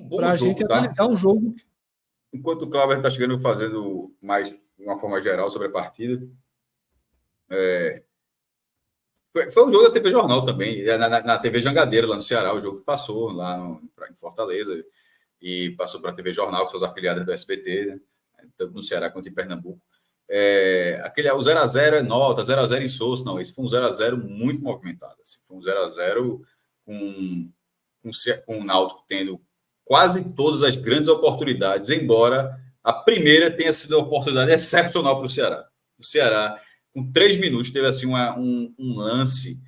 bom para a jogo, gente tá? analisar um jogo. Enquanto o Cláudio está chegando fazendo mais de uma forma geral sobre a partida. Foi um jogo da TV Jornal também, na TV Jangadeira, lá no Ceará, o jogo que passou lá em Fortaleza e passou para a TV Jornal, com suas afiliadas do SBT, né? Tanto no Ceará quanto em Pernambuco. O 0x0 é nota, 0x0 insosso. Não, esse foi um 0x0 muito movimentado. Assim, foi um 0x0 com o Náutico tendo quase todas as grandes oportunidades, embora a primeira tenha sido uma oportunidade excepcional para o Ceará. O Ceará, com 3 minutos, teve assim um lance.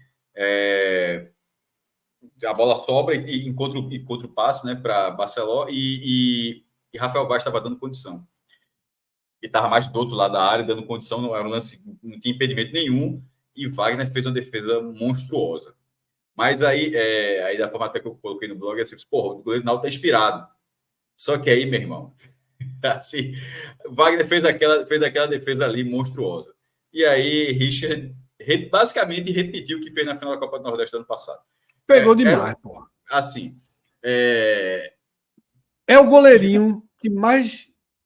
A bola sobra e encontra o passe, né, para Barceló e Rafael Vaz estava dando condição. E estava mais do outro lado da área, dando condição, não era um lance, não tinha impedimento nenhum, e Wagner fez uma defesa monstruosa. Mas aí da forma até que eu coloquei no blog, é assim, porra, o goleiro do Náutico está inspirado. Só que aí, meu irmão, assim, Wagner fez aquela defesa ali monstruosa. E aí, Richard basicamente repetiu o que fez na final da Copa do Nordeste do ano passado. Pegou demais, porra. Assim, é o goleirinho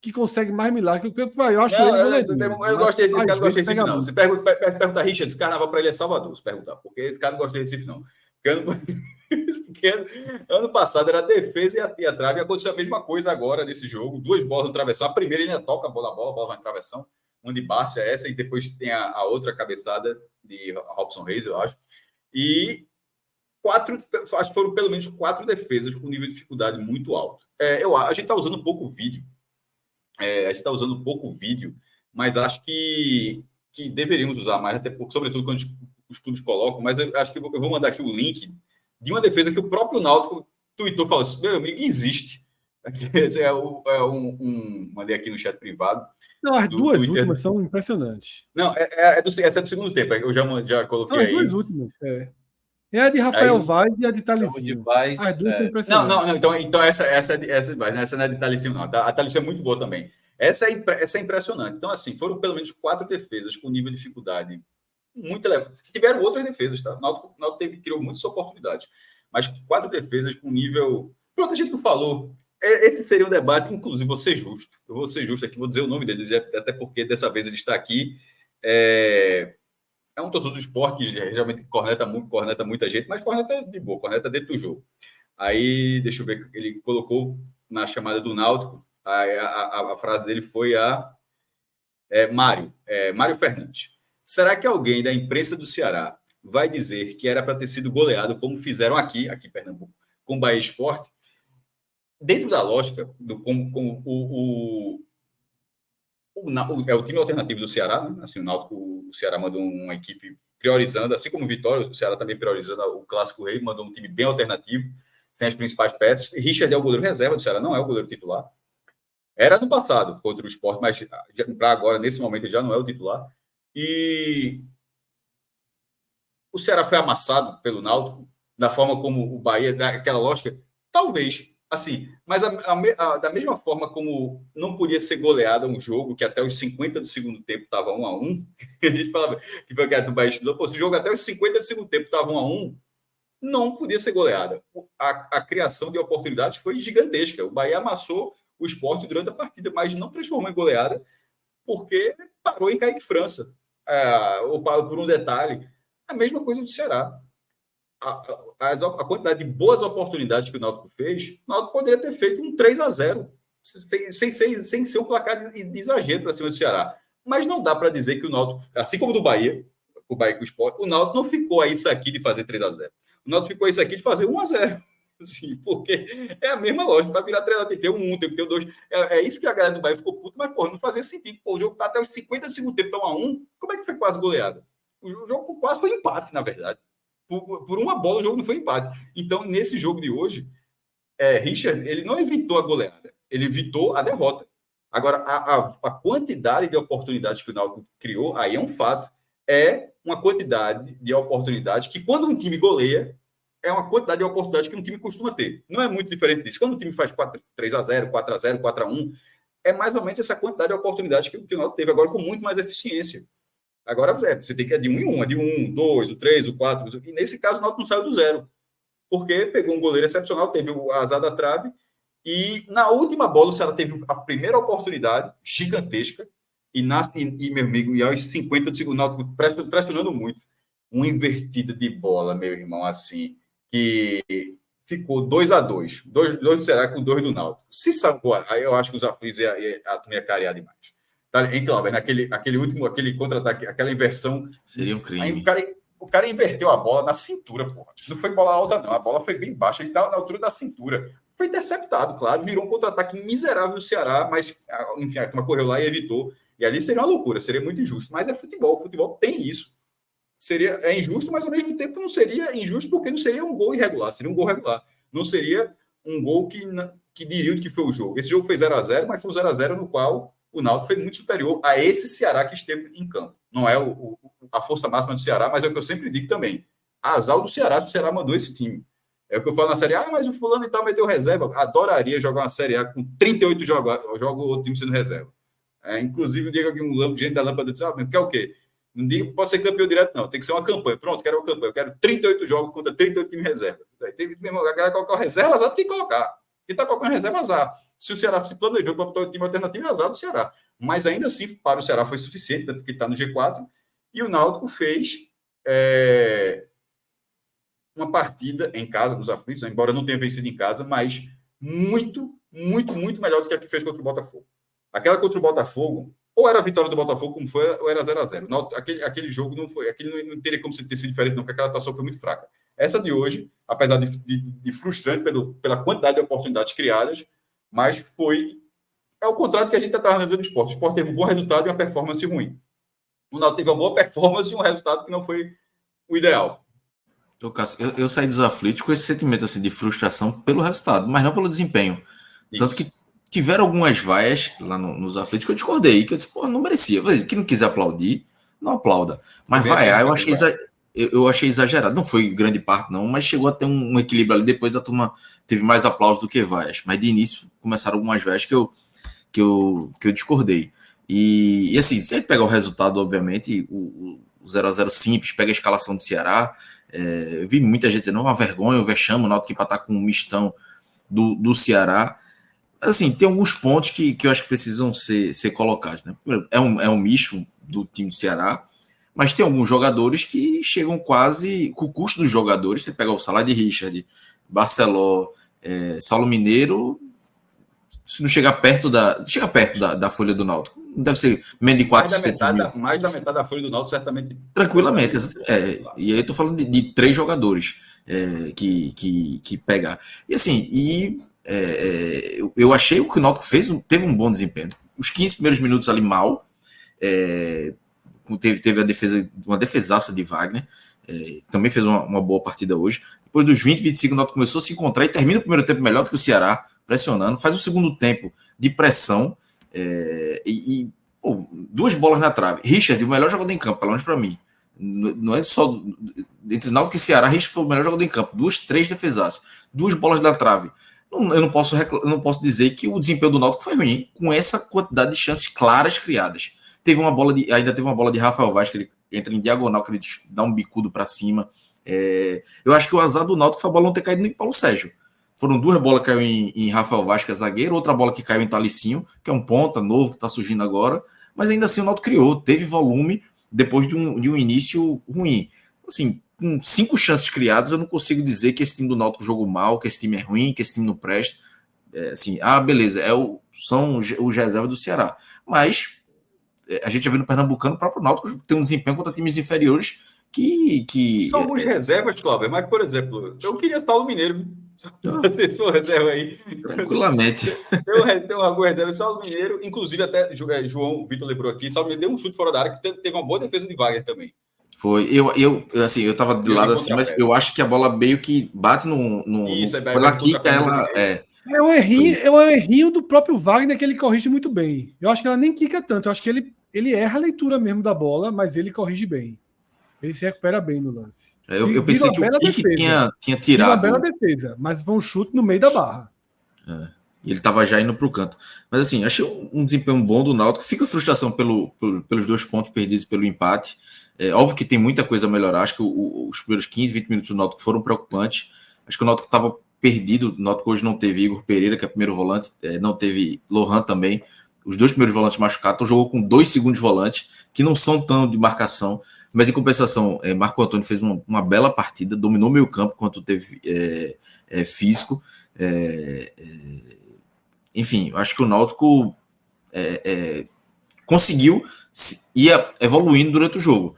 que consegue mais milagre. Eu acho ele goleirinho. Eu gostei desse cara, não gostei desse não. Você pergunta a Richard, esse carnaval para ele é Salvador, se perguntar, porque esse cara não gostei desse não. Porque ano passado era defesa e a trave, e aconteceu a mesma coisa agora nesse jogo. 2 bolas no travessão. A primeira ele ainda toca a bola vai no travessão. Uma de Bárcia, essa, e depois tem a outra cabeçada de Robson Reis, eu acho. E acho que foram pelo menos 4 defesas com nível de dificuldade muito alto. A gente está usando pouco vídeo. Mas acho que deveríamos usar mais, até porque, sobretudo, quando os clubes colocam. Mas eu acho que eu vou mandar aqui o link de uma defesa que o próprio Náutico tweetou, falou assim, meu amigo, existe. Mandei aqui no chat privado. Não, as duas últimas são impressionantes. Não, essa é do segundo tempo. Eu já coloquei aí. São as duas últimas, É a de Rafael Vaz e a de Thalisinho. As duas são impressionantes. Não. Então essa não é de Thalisinho, não. A Thalisinho é muito boa também. Essa é impressionante. Então, assim, foram pelo menos 4 defesas com nível de dificuldade muito elevado. Tiveram outras defesas, tá? O Náutico criou muitas oportunidades. Mas 4 defesas com nível... Pronto, a gente não falou. Esse seria um debate, inclusive, vou ser justo. Eu vou ser justo aqui, vou dizer o nome dele, até porque dessa vez ele está aqui. É um torcedor do esporte que geralmente corneta muita gente, mas corneta de boa, corneta dentro do jogo. Aí, deixa eu ver, ele colocou na chamada do Náutico, a frase dele foi Mário Fernandes. Será que alguém da imprensa do Ceará vai dizer que era para ter sido goleado, como fizeram aqui em Pernambuco, com o Bahia Esporte? Dentro da lógica, o time alternativo do Ceará, né? Assim, o Ceará mandou uma equipe priorizando, assim como o Vitória, o Ceará também priorizando o Clássico Rei, mandou um time bem alternativo, sem as principais peças. Richard é o goleiro reserva do Ceará, não é o goleiro titular. Era no passado, contra o Sport, mas para agora, nesse momento, ele já não é o titular. E o Ceará foi amassado pelo Náutico, da forma como o Bahia, daquela lógica, talvez, assim, mas da mesma forma como não podia ser goleada um jogo que até os 50 do segundo tempo estava 1-1, a gente falava que foi aquela do Bahia estudou, pô, se o jogo até os 50 do segundo tempo estava 1-1, não podia ser goleada. A criação de oportunidades foi gigantesca. O Bahia amassou o Sport durante a partida, mas não transformou em goleada, porque parou em Kaique França. Ou por um detalhe, a mesma coisa do Ceará. A quantidade de boas oportunidades que o Náutico fez, o Náutico poderia ter feito um 3-0, sem ser um placar de exagero para cima do Ceará. Mas não dá para dizer que o Náutico, assim como do Bahia, o Bahia com o Sport, o Náutico não ficou a isso aqui de fazer 3-0. O Náutico ficou a isso aqui de fazer 1-0. Assim, porque é a mesma lógica. Para virar 3-0 tem que ter um, tem que ter um 2. É isso que a galera do Bahia ficou puto, mas não fazia sentido. O jogo está até os 50 do segundo tempo, está 1-1. Como é que foi quase goleada? O jogo quase foi empate, na verdade. Por uma bola, o jogo não foi empate. Então, nesse jogo de hoje, Richard, ele não evitou a goleada, ele evitou a derrota. Agora, a quantidade de oportunidades que o Náutico criou, aí é um fato. É uma quantidade de oportunidades que, quando um time goleia, é uma quantidade de oportunidades que um time costuma ter. Não é muito diferente disso. Quando o time faz 3-0, 4-0, 4-1, é mais ou menos essa quantidade de oportunidades que o Náutico teve, agora com muito mais eficiência. Agora, você tem que ir de 1 em 1, de 1, 2, do 3, do 4. E nesse caso, o Náutico não saiu do 0. Porque pegou um goleiro excepcional, teve o azar da trave E na última bola, o Ceará teve a primeira oportunidade gigantesca, e meu amigo, e aos 50 do segundo, Náutico pressionando muito. Uma invertida de bola, meu irmão, assim, que ficou 2-2. 2 do Ceará com 2 do Náutico. Se salvou, aí eu acho que os aflitos ia carear demais. Tá, hein, Cláudio? Aquele último, aquele contra-ataque, aquela inversão. Seria um crime. Aí, o cara inverteu a bola na cintura, porra. Não foi bola alta, não. A bola foi bem baixa, ele estava na altura da cintura. Foi interceptado, claro, virou um contra-ataque miserável do Ceará, mas, enfim, a turma correu lá e evitou. E ali seria uma loucura, seria muito injusto. Mas é futebol, futebol tem isso. É injusto, mas ao mesmo tempo não seria injusto, porque não seria um gol irregular, seria um gol regular. Não seria um gol que diria o que foi o jogo. Esse jogo foi 0-0, mas foi um 0-0 no qual o Náutico foi muito superior a esse Ceará que esteve em campo. Não é a força máxima do Ceará, mas é o que eu sempre digo também. Azar do Ceará, o Ceará mandou esse time. É o que eu falo na Série A, mas o fulano e tal meteu reserva. Adoraria jogar uma Série A com 38 jogos, joga o outro time sendo reserva. Inclusive, o Diego aqui, um gente da lâmpada disse, quer o quê? Não digo que pode ser campeão direto, não. Tem que ser uma campanha. Pronto, quero uma campanha. Eu quero 38 jogos contra 38 times reserva. Tem que colocar reserva, azar tem que colocar. Quem está colocando reserva, azar. Se o Ceará se planejou para botar o time alternativo, é azar do Ceará. Mas ainda assim, para o Ceará foi suficiente, tanto que está no G4. E o Náutico fez uma partida em casa dos aflitos, embora não tenha vencido em casa, mas muito, muito, muito melhor do que a que fez contra o Botafogo. Aquela contra o Botafogo, ou era a vitória do Botafogo, como foi, ou era 0-0. Aquele jogo não foi, aquele não teria como ter sido diferente, não, porque aquela atuação foi muito fraca. Essa de hoje, apesar de frustrante pela quantidade de oportunidades criadas, mas é o contrário que a gente está analisando no esporte. O esporte teve um bom resultado e uma performance ruim. O Náutico teve uma boa performance e um resultado que não foi o ideal. Cássio, eu saí dos aflitos com esse sentimento assim, de frustração pelo resultado, mas não pelo desempenho. Isso. Tanto que tiveram algumas vaias lá nos aflitos que eu discordei, que eu disse, não merecia. Quem não quiser aplaudir, não aplauda. Mas vaiar, eu achei exagerado. Não foi grande parte, não, mas chegou a ter um equilíbrio ali. Depois a turma teve mais aplausos do que vaias. Mas de início começaram algumas vaias que eu discordei. E assim, se a gente pegar o resultado, obviamente, o 0-0 simples, pega a escalação do Ceará. Vi muita gente dizendo, uma vergonha, o vexame, o Náutico para estar com um mistão do Ceará. Assim, tem alguns pontos que eu acho que precisam ser colocados, né? É um misto do time do Ceará, mas tem alguns jogadores que chegam quase com o custo dos jogadores. Você pega o salário de Richard, Barceló, Saulo Mineiro, se não chegar perto da folha do Náutico. Deve ser menos de 400 mil. Mais da metade da folha do Náutico, certamente. Tranquilamente. E aí eu tô falando de 3 jogadores que pegar. E assim, eu achei que o Náutico teve um bom desempenho. Os 15 primeiros minutos ali mal. Teve uma defesaça de Wagner. Também fez uma boa partida hoje. Depois dos 20, 25, o Náutico começou a se encontrar e termina o primeiro tempo melhor do que o Ceará, pressionando. Faz o segundo tempo de pressão. Pô, 2 bolas na trave. Richard, o melhor jogador em campo, pelo menos para mim. Não é só entre Náutico e Ceará. Richard foi o melhor jogador em campo. 3 defesaças. 2 bolas na trave. Eu não posso dizer que o desempenho do Náutico foi ruim com essa quantidade de chances claras criadas. Ainda teve uma bola de Rafael Vaz que ele entra em diagonal, que ele dá um bicudo para cima. Eu acho que o azar do Náutico foi a bola não ter caído nem em Paulo Sérgio. Foram 2 bolas que caiu em Rafael Vaz, que é zagueiro, outra bola que caiu em Talicinho, que é um ponta novo que está surgindo agora, mas ainda assim o Náutico criou, teve volume depois de um início ruim. Assim, com 5 chances criadas, eu não consigo dizer que esse time do Náutico jogou mal, que esse time é ruim, que esse time não presta. Beleza, são os reservas do Ceará. Mas a gente já viu no Pernambucano, o próprio Náutico tem um desempenho contra times inferiores que são alguns reservas, Cláudio, mas, por exemplo, eu queria Saulo Mineiro. Você for reserva aí. Tranquilamente. Tem alguma reserva, Saulo Mineiro, inclusive até João Vitor lembrou aqui, Saulo Mineiro deu um chute fora da área que teve uma boa defesa de Wagner também. Foi. Eu tava de lado assim, mas eu acho que a bola meio que bate Isso, ela quica, ela. É um errinho do próprio Wagner que ele corrige muito bem. Eu acho que ela nem quica tanto. Eu acho que ele erra a leitura mesmo da bola, mas ele corrige bem. Ele se recupera bem no lance. Eu pensei que o Pique tinha tirado. Uma bela defesa, mas foi um chute no meio da barra. E ele estava já indo para o canto. Mas assim, achei um desempenho bom do Náutico. Fica a frustração pelos 2 pontos perdidos pelo empate. Óbvio que tem muita coisa a melhorar. Acho que os primeiros 15, 20 minutos do Náutico foram preocupantes. Acho que o Náutico estava perdido. Noto que hoje não teve Igor Pereira, que é o primeiro volante, não teve Lohan também. Os 2 primeiros volantes machucados, então jogou com 2 segundos volantes, que não são tão de marcação, mas em compensação, Marco Antônio fez uma bela partida, dominou meio campo quanto teve físico. Enfim, eu acho que o Náutico conseguiu ir evoluindo durante o jogo.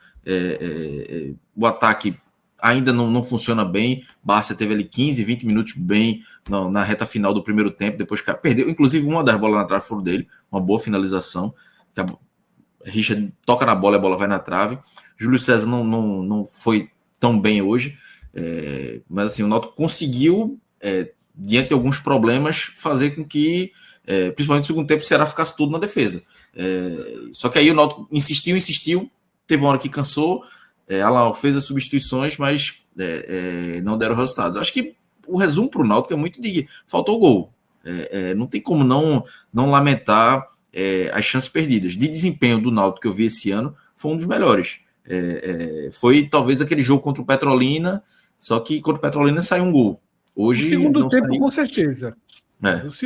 O ataque ainda não funciona bem. Barça teve ali 15, 20 minutos bem na reta final do primeiro tempo, depois perdeu, inclusive uma das bolas na trave foi dele, uma boa finalização. Richard toca na bola e a bola vai na trave. Júlio César não foi tão bem hoje, mas assim, o Náutico conseguiu, diante de alguns problemas, fazer com que, principalmente no segundo tempo, o Ceará ficasse tudo na defesa. Só que aí o Náutico insistiu, teve uma hora que cansou, Alan fez as substituições, mas não deram resultados. Eu acho que o resumo para o Náutico é muito de faltou gol. Não tem como não lamentar as chances perdidas. De desempenho do Náutico que eu vi esse ano, foi um dos melhores. Foi talvez aquele jogo contra o Petrolina, só que contra o Petrolina saiu um gol. Hoje, o segundo tempo, com certeza.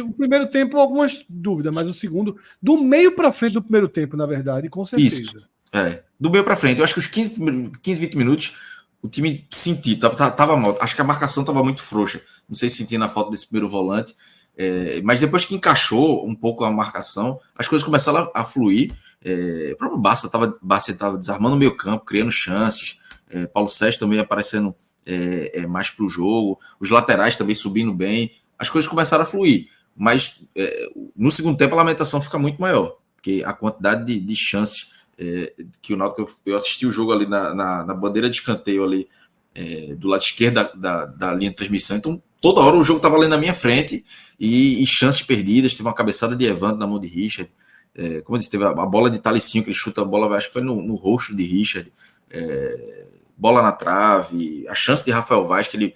O primeiro tempo, algumas dúvidas, mas o segundo, do meio para frente do primeiro tempo, na verdade, com certeza. Isso. Do meio para frente. Eu acho que os 15, 20 minutos o time sentiu, tava mal. Acho que a marcação estava muito frouxa. Não sei se sentia na falta desse primeiro volante. Mas depois que encaixou um pouco a marcação, as coisas começaram a fluir. O próprio Barça estava desarmando o meio campo, criando chances. Paulo Sérgio também aparecendo mais para o jogo. Os laterais também subindo bem. As coisas começaram a fluir. Mas no segundo tempo a lamentação fica muito maior. Porque a quantidade de chances que o Náutico... Eu assisti o jogo ali na bandeira de escanteio ali, do lado esquerdo da linha de transmissão. Então, toda hora o jogo estava ali na minha frente e chances perdidas. Teve uma cabeçada de Evandro na mão de Richard. Como eu disse, teve a bola de Talicinho, que ele chuta a bola, acho que foi no rosto de Richard. Bola na trave. A chance de Rafael Vaz, que ele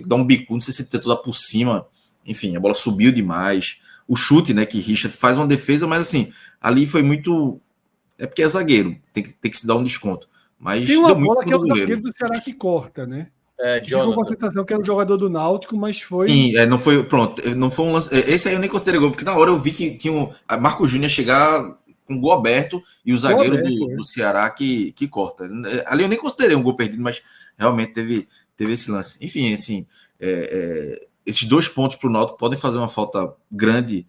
dá um bico, não sei se ele tentou dar por cima. Enfim, a bola subiu demais. O chute, né, que Richard faz uma defesa, mas assim, ali foi muito... porque é zagueiro, tem que se dar um desconto. Mas tem uma bola que é o zagueiro do Ceará que corta, né? Ficou com a sensação que era um jogador do Náutico, mas foi... Sim, não foi... Pronto, não foi um lance... Esse aí eu nem considerei gol, porque na hora eu vi que tinha a Marco Júnior chegar com o gol aberto e o zagueiro do Ceará que corta. Ali eu nem considerei um gol perdido, mas realmente teve esse lance. Enfim, assim, esses 2 pontos para o Náutico podem fazer uma falta grande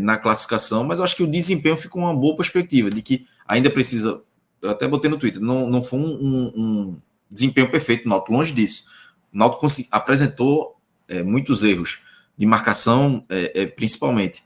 na classificação, mas eu acho que o desempenho fica uma boa perspectiva, de que ainda precisa... Eu até botei no Twitter, não foi um desempenho perfeito do Náutico, longe disso. O Náutico apresentou muitos erros de marcação, principalmente.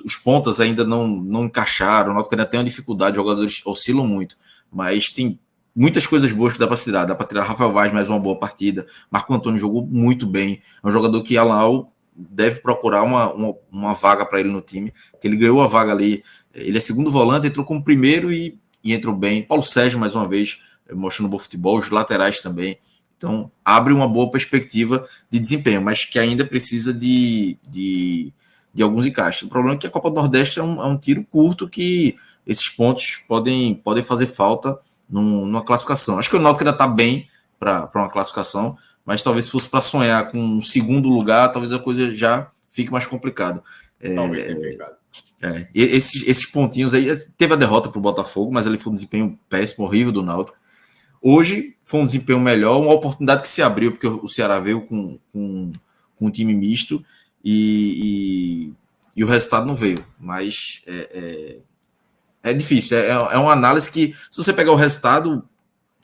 Os pontas ainda não encaixaram, o Náutico ainda tem uma dificuldade, os jogadores oscilam muito, mas tem muitas coisas boas que dá para tirar. Rafael Vaz, mais uma boa partida. Marco Antônio jogou muito bem, é um jogador que Alan deve procurar uma vaga para ele no time, que ele ganhou a vaga ali. Ele é segundo volante, entrou como primeiro e entrou bem. Paulo Sérgio, mais uma vez, mostrando bom futebol, os laterais também. Então, abre uma boa perspectiva de desempenho, mas que ainda precisa de alguns encaixes. O problema é que a Copa do Nordeste é um tiro curto, que esses pontos podem fazer falta numa classificação. Acho que o Náutico ainda está bem para uma classificação, mas talvez se fosse para sonhar com um segundo lugar, talvez a coisa já fique mais complicada. Talvez complicado. Esses pontinhos aí, teve a derrota para o Botafogo, mas ali foi um desempenho péssimo, horrível do Náutico. Hoje foi um desempenho melhor, uma oportunidade que se abriu, porque o Ceará veio com um time misto e o resultado não veio. Mas é difícil, é uma análise que, se você pegar o resultado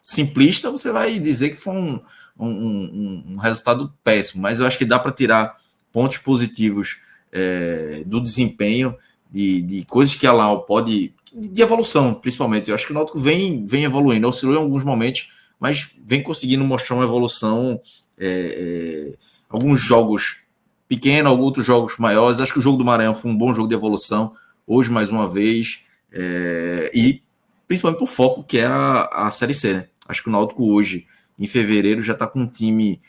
simplista, você vai dizer que foi um resultado péssimo, mas eu acho que dá para tirar pontos positivos do desempenho, de coisas que a Lau pode, de evolução, principalmente. Eu acho que o Náutico vem evoluindo, oscilou em alguns momentos, mas vem conseguindo mostrar uma evolução, alguns jogos pequenos, outros jogos maiores. Acho que o jogo do Maranhão foi um bom jogo de evolução, hoje mais uma vez, e principalmente por foco, que é a Série C, né? Acho que o Náutico hoje, em fevereiro, já está com um time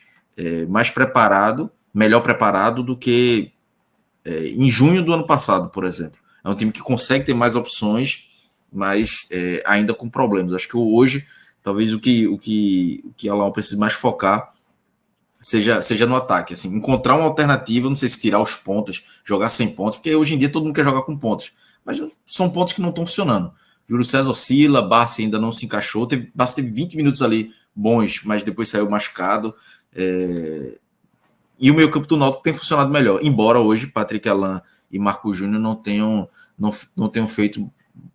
mais preparado, melhor preparado do que em junho do ano passado, por exemplo. É um time que consegue ter mais opções, mas ainda com problemas. Acho que hoje, talvez o que a Laon precisa mais focar seja no ataque. Assim, encontrar uma alternativa, não sei se tirar os pontos, jogar sem pontos, porque hoje em dia todo mundo quer jogar com pontos. Mas são pontos que não estão funcionando. Júlio César oscila, Barça ainda não se encaixou. Barça teve 20 minutos ali bons, mas depois saiu machucado. E o meio campo do Náutico tem funcionado melhor. Embora hoje Patrick Alain e Marco Júnior não tenham feito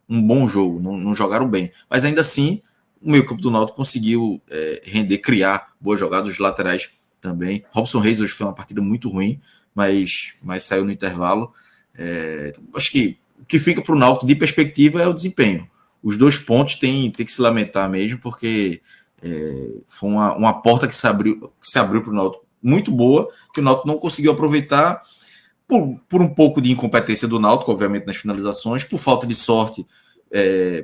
um bom jogo, não jogaram bem. Mas ainda assim, o meio campo do Náutico conseguiu render, criar boas jogadas, os laterais também. Robson Reis hoje foi uma partida muito ruim, mas saiu no intervalo. Acho que o que fica para o Náutico de perspectiva é o desempenho. Os 2 pontos tem que se lamentar mesmo, porque foi uma porta que se abriu para o Náutico muito boa, que o Náutico não conseguiu aproveitar por um pouco de incompetência do Náutico, obviamente, nas finalizações, por falta de sorte,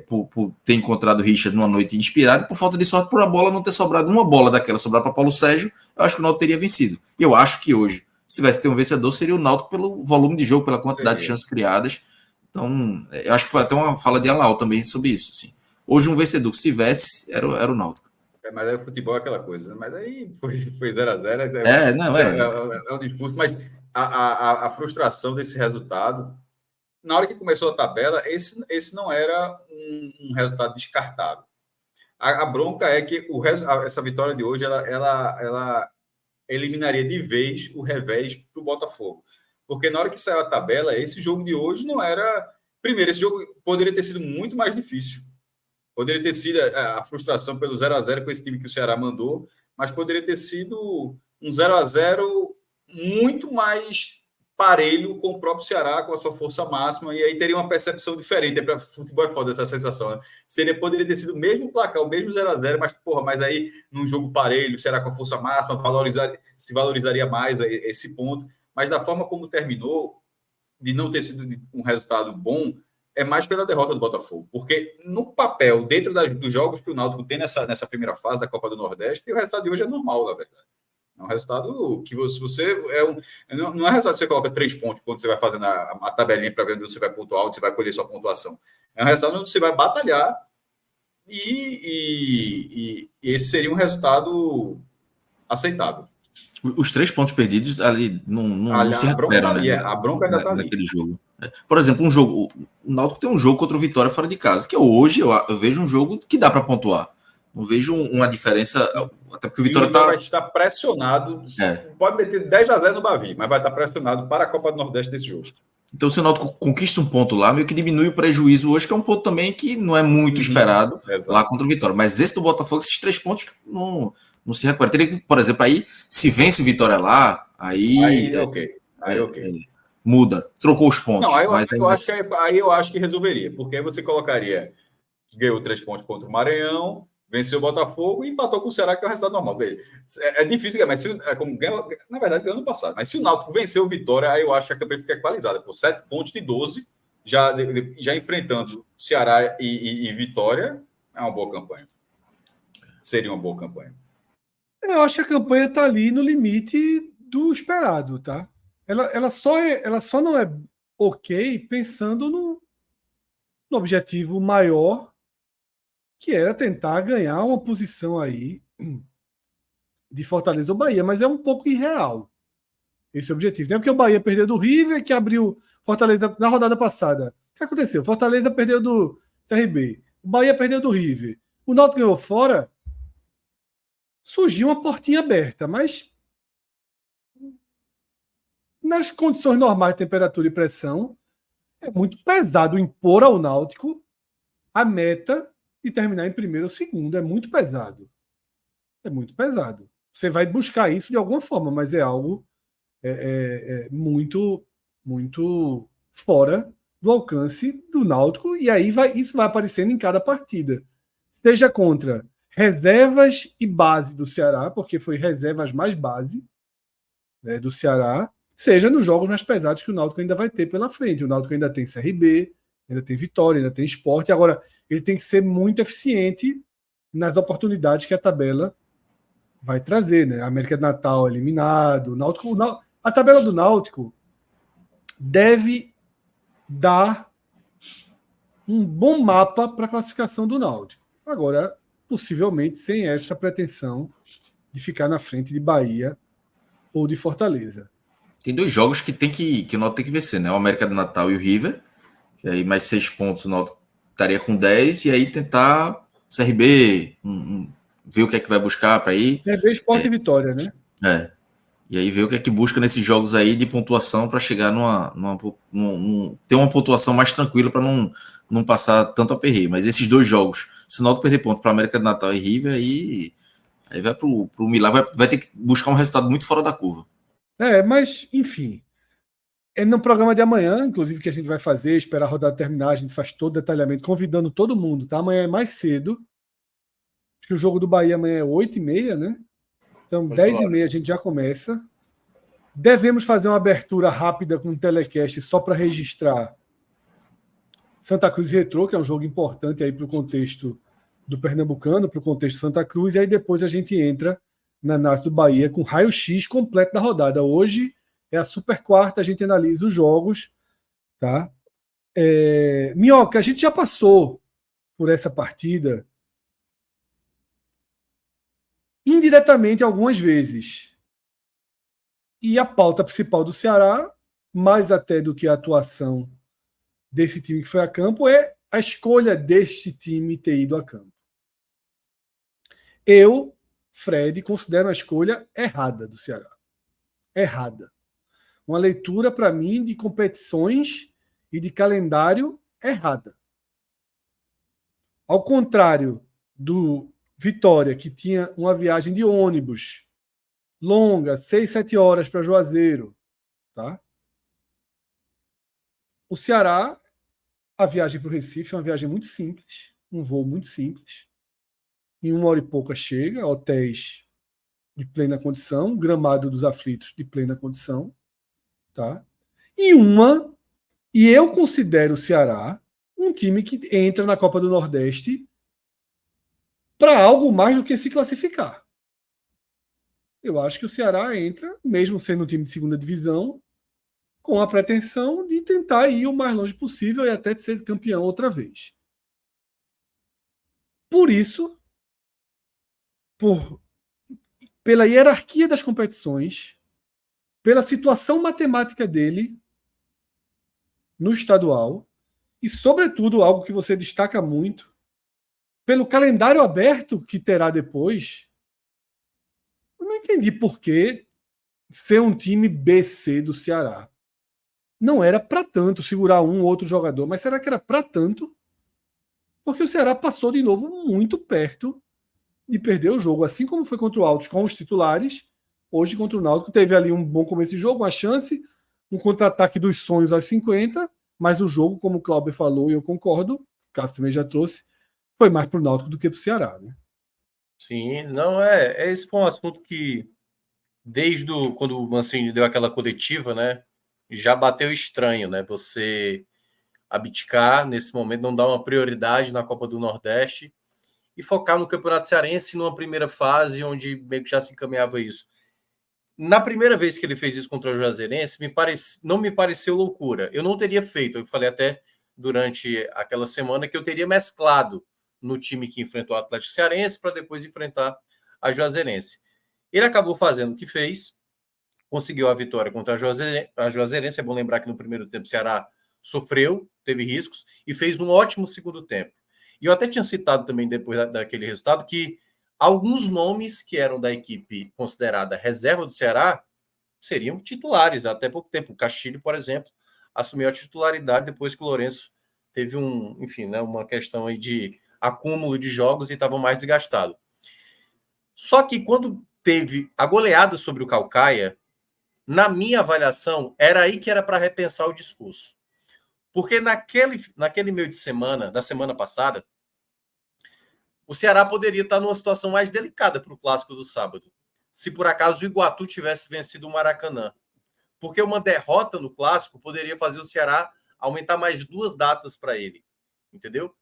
por ter encontrado o Richard numa noite inspirada, e por falta de sorte por a bola não ter sobrado, uma bola daquela sobrar para Paulo Sérgio, eu acho que o Náutico teria vencido. Eu acho que hoje, se tivesse ter um vencedor, seria o Náutico pelo volume de jogo, pela quantidade de chances criadas. Então, eu acho que foi até uma fala de Alau também sobre isso. Assim. Hoje um vencedor que se tivesse, era o Náutico. Mas aí o futebol é aquela coisa, mas aí foi 0-0. É um discurso, mas a frustração desse resultado, na hora que começou a tabela, esse não era um resultado descartável. A bronca é que essa vitória de hoje ela eliminaria de vez o revés para o Botafogo. Porque na hora que saiu a tabela, esse jogo de hoje não era... Primeiro, esse jogo poderia ter sido muito mais difícil. Poderia ter sido a frustração pelo 0-0 com esse time que o Ceará mandou, mas poderia ter sido um 0-0 muito mais parelho com o próprio Ceará, com a sua força máxima, e aí teria uma percepção diferente. Para futebol é foda essa sensação, né? Poderia ter sido o mesmo placar, o mesmo 0-0, mas aí num jogo parelho, o Ceará com a força máxima, se valorizaria mais esse ponto. Mas da forma como terminou, de não ter sido um resultado bom, é mais pela derrota do Botafogo. Porque no papel, dentro dos jogos que o Náutico tem nessa primeira fase da Copa do Nordeste, o resultado de hoje é normal, na verdade. É um resultado que você... não é resultado que você coloca 3 pontos quando você vai fazendo a tabelinha para ver onde você vai pontuar, onde você vai colher sua pontuação. É um resultado onde você vai batalhar e esse seria um resultado aceitável. Os 3 pontos perdidos ali não se recuperam, né? A bronca ainda está naquele jogo. Por exemplo, o Náutico tem um jogo contra o Vitória fora de casa, que hoje eu vejo um jogo que dá para pontuar. Não vejo uma diferença, até porque o Vitória vai estar pressionado. Pode meter 10-0 no Bavi, mas vai estar pressionado para a Copa do Nordeste desse jogo. Então, se o Náutico conquista um ponto lá, meio que diminui o prejuízo hoje, que é um ponto também que não é muito esperado lá contra o Vitória. Mas esse do Botafogo, esses 3 pontos não se recupera. Teria que, por exemplo, aí, se vence o Vitória lá, aí muda, trocou os pontos. Não, eu acho que resolveria, porque aí você colocaria que ganhou 3 pontos contra o Maranhão, venceu o Botafogo e empatou com o Ceará, que é o resultado normal dele. É difícil ganhar, mas na verdade ganhou ano passado. Mas se o Náutico venceu o Vitória, aí eu acho que a campanha fica equalizada. Por 7 pontos de 12, já enfrentando Ceará e Vitória, é uma boa campanha. Seria uma boa campanha. Eu acho que a campanha está ali no limite do esperado, tá? Ela só não é ok pensando no objetivo maior, que era tentar ganhar uma posição aí de Fortaleza ou Bahia, mas é um pouco irreal esse objetivo. Não é porque o Bahia perdeu do River, que abriu Fortaleza na rodada passada. O que aconteceu? Fortaleza perdeu do CRB, o Bahia perdeu do River, o Náutico ganhou fora, surgiu uma portinha aberta, mas nas condições normais de temperatura e pressão, é muito pesado impor ao Náutico a meta de terminar em primeiro ou segundo. É muito pesado. É muito pesado. Você vai buscar isso de alguma forma, mas é algo muito, muito fora do alcance do Náutico, e aí isso vai aparecendo em cada partida. Seja contra reservas e base do Ceará, porque foi reservas mais base, né, do Ceará, seja nos jogos mais pesados que o Náutico ainda vai ter pela frente. O Náutico ainda tem CRB, ainda tem Vitória, ainda tem Sport. Agora, ele tem que ser muito eficiente nas oportunidades que a tabela vai trazer, né? A América de Natal eliminado, a tabela do Náutico deve dar um bom mapa para a classificação do Náutico. Agora, possivelmente sem essa pretensão de ficar na frente de Bahia ou de Fortaleza. Tem 2 jogos que o Náutico tem que vencer, né? O América do Natal e o River. E aí mais 6 pontos o Náutico estaria com 10 e aí tentar CRB, ver o que é que vai buscar para ir. CRB, Sport e Vitória, né? E aí ver o que é que busca nesses jogos aí de pontuação para chegar ter uma pontuação mais tranquila para não passar tanto aperreio. Mas esses 2 jogos, se o Náutico perder ponto para América do Natal e River, aí vai pro milagre, vai ter que buscar um resultado muito fora da curva. Mas, enfim. É no programa de amanhã, inclusive, que a gente vai fazer, esperar a rodada terminar, a gente faz todo o detalhamento, convidando todo mundo, tá? Amanhã é mais cedo. Acho que o jogo do Bahia amanhã é 8h30, né? Então, 10h30 a gente já começa. Devemos fazer uma abertura rápida com um telecast só para registrar Santa Cruz e Retrô, que é um jogo importante aí para o contexto do Pernambucano, para o contexto Santa Cruz, e aí depois a gente entra na análise do Bahia com raio-x completo da rodada. Hoje é a super quarta, a gente analisa os jogos, tá? Minhoca, a gente já passou por essa partida indiretamente algumas vezes. E a pauta principal do Ceará, mais até do que a atuação desse time que foi a campo, é a escolha deste time ter ido a campo. Eu, Fred, considero a escolha errada do Ceará. Errada. Uma leitura, para mim, de competições e de calendário errada. Ao contrário do Vitória, que tinha uma viagem de ônibus longa, 6, 7 horas para Juazeiro. Tá? O Ceará, a viagem para o Recife é uma viagem muito simples, um voo muito simples. Em 1 hora e pouca chega, hotéis de plena condição, gramado dos aflitos de plena condição. Tá? E eu considero o Ceará um time que entra na Copa do Nordeste para algo mais do que se classificar. Eu acho que o Ceará entra, mesmo sendo um time de segunda divisão, com a pretensão de tentar ir o mais longe possível e até de ser campeão outra vez. Por isso, pela hierarquia das competições, pela situação matemática dele no estadual e, sobretudo, algo que você destaca muito, pelo calendário aberto que terá depois, eu não entendi por que ser um time BC do Ceará. Não era para tanto segurar um ou outro jogador, mas será que era para tanto? Porque o Ceará passou de novo muito perto de perder o jogo, assim como foi contra o Altos com os titulares, hoje contra o Náutico teve ali um bom começo de jogo, uma chance, um contra-ataque dos sonhos aos 50, mas o jogo, como o Cláudio falou, e eu concordo, o Cássio também já trouxe, foi mais para o Náutico do que para o Ceará, né? Sim, não esse foi um assunto que desde quando o Mancini deu aquela coletiva, né, já bateu estranho, né? Você abdicar nesse momento, não dar uma prioridade na Copa do Nordeste e focar no Campeonato Cearense numa primeira fase onde meio que já se encaminhava isso. Na primeira vez que ele fez isso contra o Juazeirense, não me pareceu loucura. Eu não teria feito, eu falei até durante aquela semana que eu teria mesclado no time que enfrentou o Atlético Cearense para depois enfrentar a Juazeirense. Ele acabou fazendo o que fez, conseguiu a vitória contra a Juazeirense. É bom lembrar que no primeiro tempo o Ceará sofreu, teve riscos e fez um ótimo segundo tempo. E eu até tinha citado também depois daquele resultado que alguns nomes que eram da equipe considerada reserva do Ceará seriam titulares até pouco tempo. O Castilho, por exemplo, assumiu a titularidade depois que o Lourenço teve uma questão aí de acúmulo de jogos e estava mais desgastado. Só que quando teve a goleada sobre o Caucaia, na minha avaliação, era aí que era para repensar o discurso. Porque naquele meio de semana, da semana passada, o Ceará poderia estar numa situação mais delicada para o clássico do sábado, se por acaso o Iguatu tivesse vencido o Maracanã. Porque uma derrota no clássico poderia fazer o Ceará aumentar mais 2 datas para ele. Entendeu?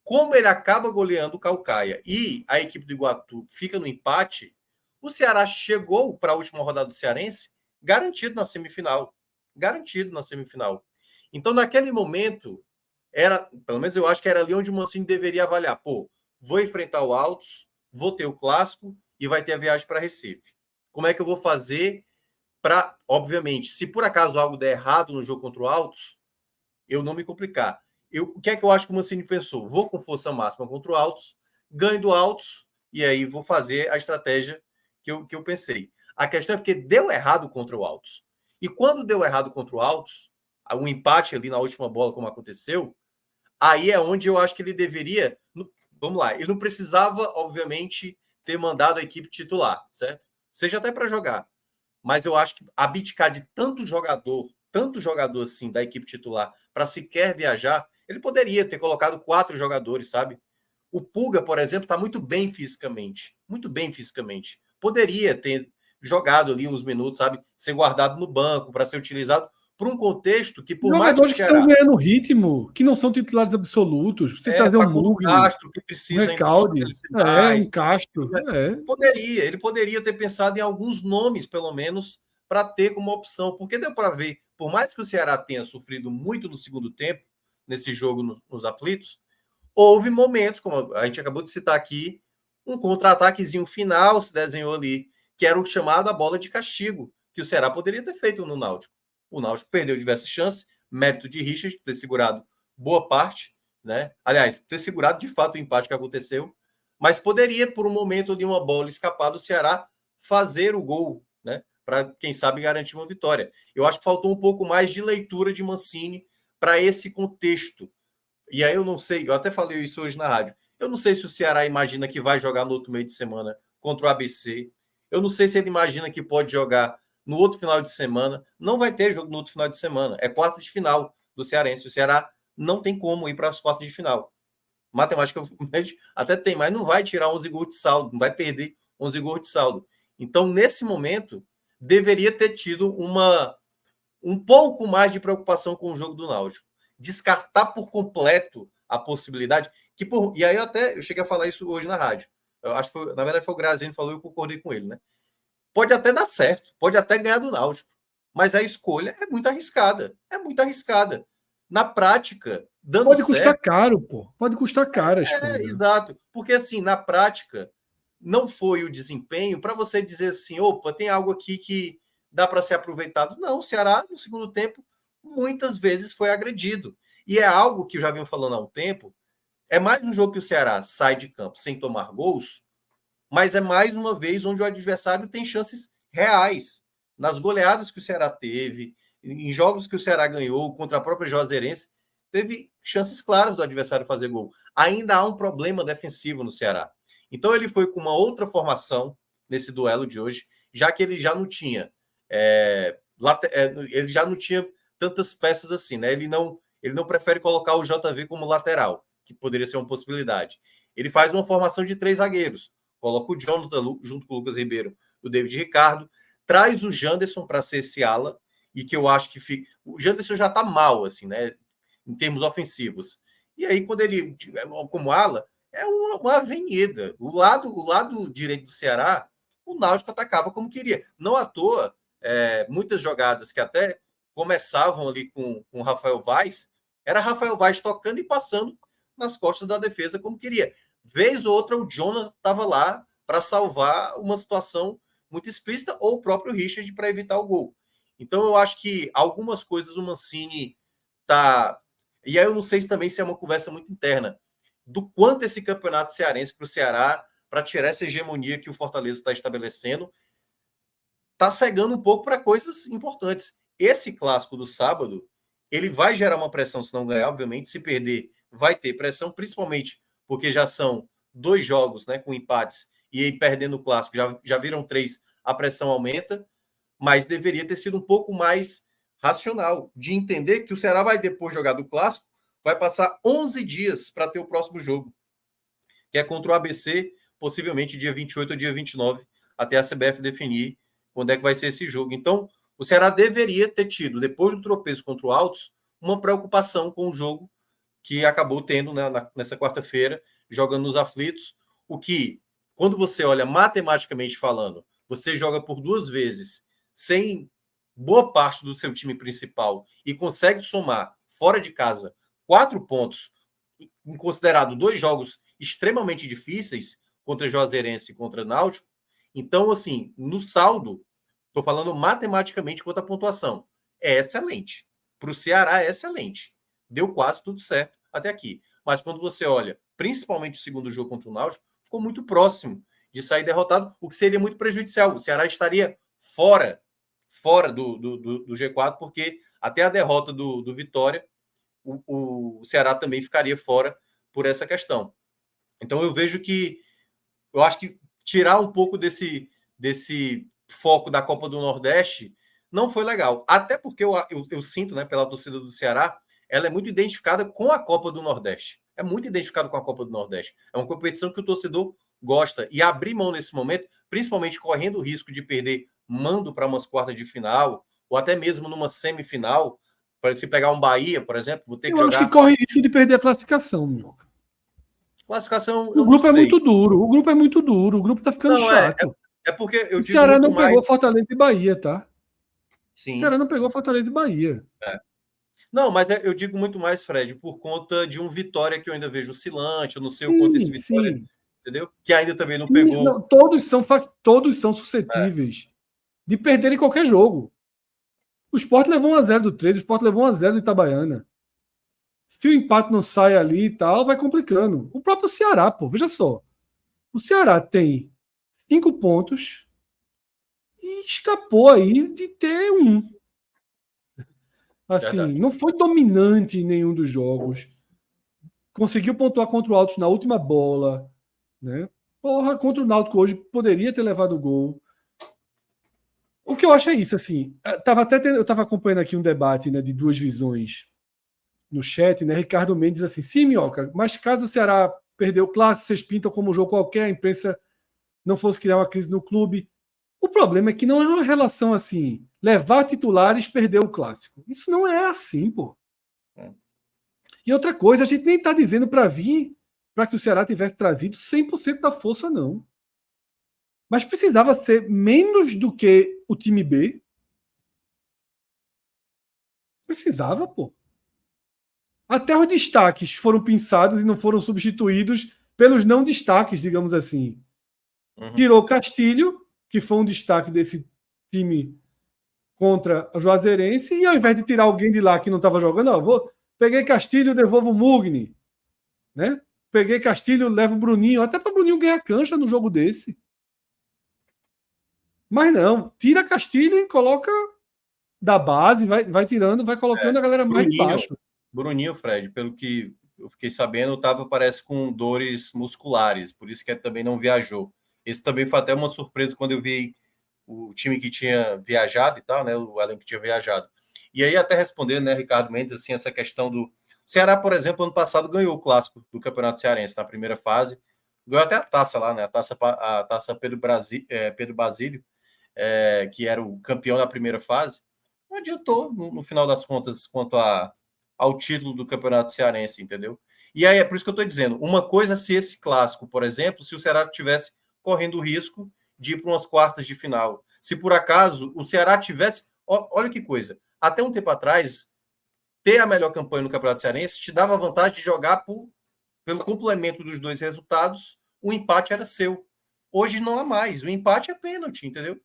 Como ele acaba goleando o Caucaia e a equipe do Iguatu fica no empate, o Ceará chegou para a última rodada do Cearense garantido na semifinal. Garantido na semifinal. Então, naquele momento, pelo menos eu acho que era ali onde o Mancini deveria avaliar. Vou enfrentar o Altos, vou ter o clássico e vai ter a viagem para Recife. Como é que eu vou fazer obviamente, se por acaso algo der errado no jogo contra o Altos, eu não me complicar. O que é que eu acho que o Mancini pensou? Vou com força máxima contra o Altos, ganho do Altos, e aí vou fazer a estratégia que eu pensei. A questão é porque deu errado contra o Altos. E quando deu errado contra o Altos, um empate ali na última bola, como aconteceu, aí é onde eu acho que ele deveria... Vamos lá, ele não precisava, obviamente, ter mandado a equipe titular, certo? Seja até para jogar. Mas eu acho que abdicar de tanto jogador assim da equipe titular para sequer viajar, ele poderia ter colocado 4 jogadores, sabe? O Pulga, por exemplo, está muito bem fisicamente. Muito bem fisicamente. Poderia ter jogado ali uns minutos, sabe? Ser guardado no banco para ser utilizado para um contexto que, por mais que Jogadores que estão ganhando ritmo, que não são titulares absolutos. Você trazer um Mugni, Castro, que precisa um Recalde, um Castro. Ele poderia ter pensado em alguns nomes, pelo menos, para ter como opção. Porque deu para ver, por mais que o Ceará tenha sofrido muito no segundo tempo, nesse jogo nos aflitos, houve momentos, como a gente acabou de citar aqui, um contra-ataquezinho final se desenhou ali, que era o chamado a bola de castigo, que o Ceará poderia ter feito no Náutico. O Náutico perdeu diversas chances, mérito de Richard ter segurado boa parte, né? Aliás, ter segurado de fato o empate que aconteceu, mas poderia, por um momento de uma bola escapar do Ceará, fazer o gol, né? Para, quem sabe, garantir uma vitória. Eu acho que faltou um pouco mais de leitura de Mancini para esse contexto. E aí eu não sei, eu até falei isso hoje na rádio, eu não sei se o Ceará imagina que vai jogar no outro meio de semana contra o ABC, eu não sei se ele imagina que pode jogar no outro final de semana. Não vai ter jogo no outro final de semana, é quarta de final do Cearense, o Ceará não tem como ir para as quartas de final. Matematicamente até tem, mas não vai tirar 11 gols de saldo, não vai perder 11 gols de saldo. Então, nesse momento, deveria ter tido um pouco mais de preocupação com o jogo do Náutico. Descartar por completo a possibilidade e aí eu cheguei a falar isso hoje na rádio. Eu acho que na verdade foi o Graziano que falou e eu concordei com ele, né? Pode até dar certo, pode até ganhar do Náutico, mas a escolha é muito arriscada. É muito arriscada. Na prática, dando pode certo... Pode custar caro, pô. Pode custar caro a escolha. Exato. Porque, assim, na prática, não foi o desempenho para você dizer assim, opa, tem algo aqui que dá para ser aproveitado. Não, o Ceará, no segundo tempo, muitas vezes foi agredido. E é algo que eu já venho falando há um tempo, é mais um jogo que o Ceará sai de campo sem tomar gols, mas é mais uma vez onde o adversário tem chances reais. Nas goleadas que o Ceará teve, em jogos que o Ceará ganhou contra a própria Juazeirense, teve chances claras do adversário fazer gol. Ainda há um problema defensivo no Ceará. Então ele foi com uma outra formação nesse duelo de hoje, já que ele já não tinha ele já não tinha tantas peças assim, né? Ele não prefere colocar o JV como lateral, que poderia ser uma possibilidade. Ele faz uma formação de 3 zagueiros. Coloca o Jonathan junto com o Lucas Ribeiro, o David Ricardo, traz o Janderson para ser esse ala, e que eu acho que fica... O Janderson já está mal, assim, né? Em termos ofensivos. E aí, quando ele, como ala, é uma avenida. O lado direito do Ceará, o Náutico atacava como queria. Não à toa, muitas jogadas que até começavam ali com o Rafael Vaz, era Rafael Vaz tocando e passando nas costas da defesa como queria. Vez ou outra, o Jonathan estava lá para salvar uma situação muito explícita, ou o próprio Richard para evitar o gol. Então, eu acho que algumas coisas o Mancini tá... E aí eu não sei também se é uma conversa muito interna do quanto esse campeonato cearense para o Ceará, para tirar essa hegemonia que o Fortaleza está estabelecendo, está cegando um pouco para coisas importantes. Esse clássico do sábado, ele vai gerar uma pressão se não ganhar, obviamente. Se perder, vai ter pressão, principalmente porque já são 2 jogos, né, com empates, e aí perdendo o clássico, já viram 3, a pressão aumenta, mas deveria ter sido um pouco mais racional, de entender que o Ceará vai, depois de jogar do clássico, vai passar 11 dias para ter o próximo jogo, que é contra o ABC, possivelmente dia 28 ou dia 29, até a CBF definir quando é que vai ser esse jogo. Então, o Ceará deveria ter tido, depois do tropeço contra o Altos, uma preocupação com o jogo que acabou tendo, né, nessa quarta-feira, jogando nos aflitos, o que, quando você olha matematicamente falando, você joga por 2 vezes sem boa parte do seu time principal e consegue somar, fora de casa, 4 pontos, em considerado 2 jogos extremamente difíceis, contra Juazeirense e contra Náutico. Então, assim, no saldo, Estou falando matematicamente quanto à pontuação. É excelente. Para o Ceará é excelente. Deu quase tudo certo até aqui. Mas quando você olha, principalmente o segundo jogo contra o Náutico, ficou muito próximo de sair derrotado, o que seria muito prejudicial. O Ceará estaria fora do G4, porque até a derrota do Vitória, o Ceará também ficaria fora por essa questão. Então eu vejo que, eu acho que tirar um pouco desse foco da Copa do Nordeste não foi legal. Até porque eu sinto, né, pela torcida do Ceará, ela é muito identificada com a Copa do Nordeste. É muito identificada com a Copa do Nordeste. É uma competição que o torcedor gosta. E abrir mão nesse momento, principalmente correndo o risco de perder mando para umas quartas de final, ou até mesmo numa semifinal, para se pegar um Bahia, por exemplo, vou ter que Eu jogar... acho que corre risco de perder a classificação, meu. Classificação, O grupo é muito duro. O grupo é muito duro. O grupo tá ficando não, chato. É porque eu o digo Ceará muito não pegou mais... Fortaleza e Bahia, tá? Sim. O Ceará não pegou Fortaleza e Bahia. Não, mas eu digo muito mais, Fred, por conta de um Vitória que eu ainda vejo oscilante, eu não sei o quanto esse Vitória, entendeu? Que ainda também não pegou. Não, todos são suscetíveis de perderem qualquer jogo. O Sport levou 1-0 do 13, o Sport levou 1-0 do Itabaiana. Se o empate não sai ali e tal, vai complicando. O próprio Ceará, pô, veja só. O Ceará tem 5 pontos e escapou aí de ter um. Assim, Verdade. não foi dominante em nenhum dos jogos. Conseguiu pontuar contra o Altos na última bola, né? Porra, contra o Náutico hoje poderia ter levado o gol. O que eu acho é isso, assim. Eu estava acompanhando aqui um debate, né, de duas visões no chat, né? Ricardo Mendes assim: sim, Minhoca, mas caso o Ceará perdeu o clássico, vocês pintam como um jogo qualquer, a imprensa não fosse criar uma crise no clube. O problema é que não é uma relação assim, levar titulares, perder o clássico. Isso não é assim, pô. E outra coisa, a gente nem está dizendo para vir para que o Ceará tivesse trazido 100% da força, não. Mas precisava ser menos do que o time B. Precisava, pô. Até os destaques foram pensados e não foram substituídos pelos não destaques, digamos assim. Tirou Castilho, que foi um destaque desse time contra o Juazeirense, e ao invés de tirar alguém de lá que não estava jogando, peguei Castilho, devolvo o Mugni. Né? Peguei Castilho, levo o Bruninho, até para o Bruninho ganhar cancha no jogo desse. Mas não, tira Castilho e coloca da base, vai tirando, vai colocando a galera mais de baixo. Bruninho, Fred, pelo que eu fiquei sabendo, parece com dores musculares, por isso que também não viajou. Esse também foi até uma surpresa quando eu vi o time que tinha viajado e tal, né? O elenco que tinha viajado. E aí, até respondendo, né, Ricardo Mendes, assim, essa questão do Ceará, por exemplo, ano passado ganhou o clássico do Campeonato Cearense na primeira fase, ganhou até a taça lá, né? A taça Pedro Basílio, que era o campeão da primeira fase. Não adiantou, no final das contas, quanto ao título do Campeonato Cearense, entendeu? E aí é por isso que eu estou dizendo, uma coisa se esse clássico, por exemplo, se o Ceará tivesse correndo o risco de ir para umas quartas de final. Se por acaso o Ceará tivesse... Olha que coisa, até um tempo atrás, ter a melhor campanha no Campeonato Cearense te dava a vantagem de jogar pelo complemento dos dois resultados, o empate era seu. Hoje não há mais, o empate é pênalti, entendeu?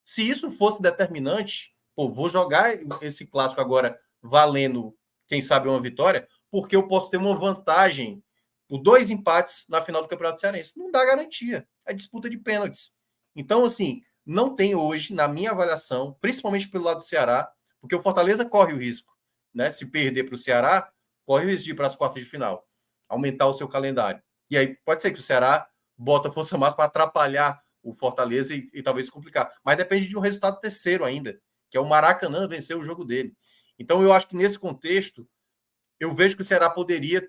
Se isso fosse determinante, vou jogar esse clássico agora valendo, quem sabe, uma vitória, porque eu posso ter uma vantagem por 2 empates na final do Campeonato Cearense. Não dá garantia. É disputa de pênaltis. Então, assim, não tem hoje, na minha avaliação, principalmente pelo lado do Ceará, porque o Fortaleza corre o risco, né? Se perder para o Ceará, corre o risco de ir para as quartas de final, aumentar o seu calendário. E aí pode ser que o Ceará bota força máxima para atrapalhar o Fortaleza e talvez complicar. Mas depende de um resultado terceiro ainda, que é o Maracanã vencer o jogo dele. Então, eu acho que nesse contexto, eu vejo que o Ceará poderia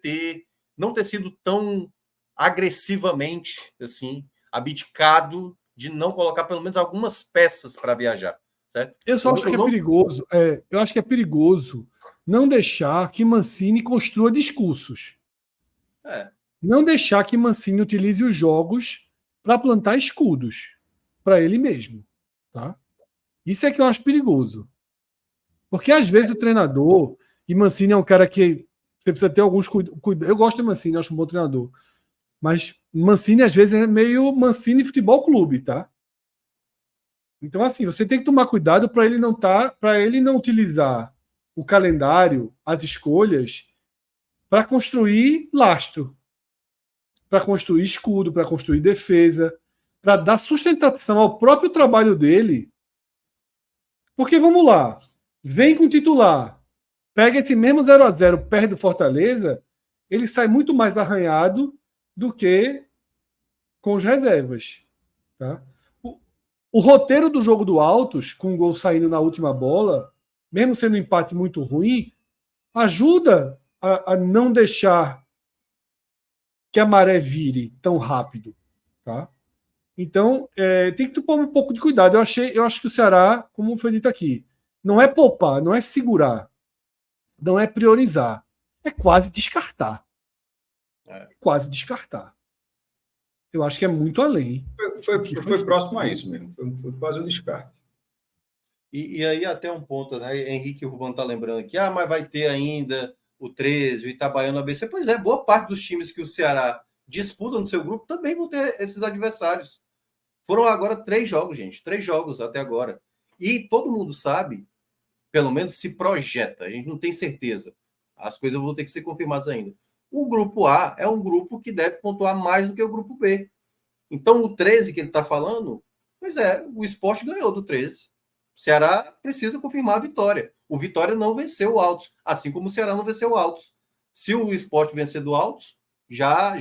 não ter sido tão agressivamente assim, abdicado de não colocar pelo menos algumas peças para viajar, certo? Eu só acho que é perigoso. Eu acho que é perigoso não deixar que Mancini construa discursos. Não deixar que Mancini utilize os jogos para plantar escudos para ele mesmo, tá? Isso é que eu acho perigoso. Porque às vezes o treinador, e Mancini é um cara que você precisa ter alguns cuidados. Eu gosto de Mancini, acho um bom treinador. Mas Mancini às vezes é meio Mancini Futebol Clube, tá? Então, assim, você tem que tomar cuidado para ele não utilizar o calendário, as escolhas, para construir lastro, para construir escudo, para construir defesa, para dar sustentação ao próprio trabalho dele. Porque vamos lá, vem com o titular, pega esse mesmo 0-0 perto do Fortaleza, ele sai muito mais arranhado do que com os reservas. Tá? O roteiro do jogo do Altos, com o gol saindo na última bola, mesmo sendo um empate muito ruim, ajuda a não deixar que a maré vire tão rápido. Tá? Então, tem que tomar um pouco de cuidado. Eu acho que o Ceará, como foi dito aqui, não é poupar, não é segurar, não é priorizar, é quase descartar. Quase descartar. Eu acho que é muito além. Foi próximo a isso mesmo. Foi quase um descarte. E aí até um ponto, né? Henrique Rubão está lembrando aqui, mas vai ter ainda o 13, o Itabaiana, o ABC. Pois é, boa parte dos times que o Ceará disputa no seu grupo também vão ter esses adversários. Foram agora 3 jogos, gente. 3 jogos até agora. E todo mundo sabe, pelo menos se projeta. A gente não tem certeza. As coisas vão ter que ser confirmadas ainda. O grupo A é um grupo que deve pontuar mais do que o grupo B. Então, o 13 que ele está falando, pois é, o Sport ganhou do 13. O Ceará precisa confirmar a vitória. O Vitória não venceu o Altos, assim como o Ceará não venceu o Altos. Se o Sport vencer do Altos, já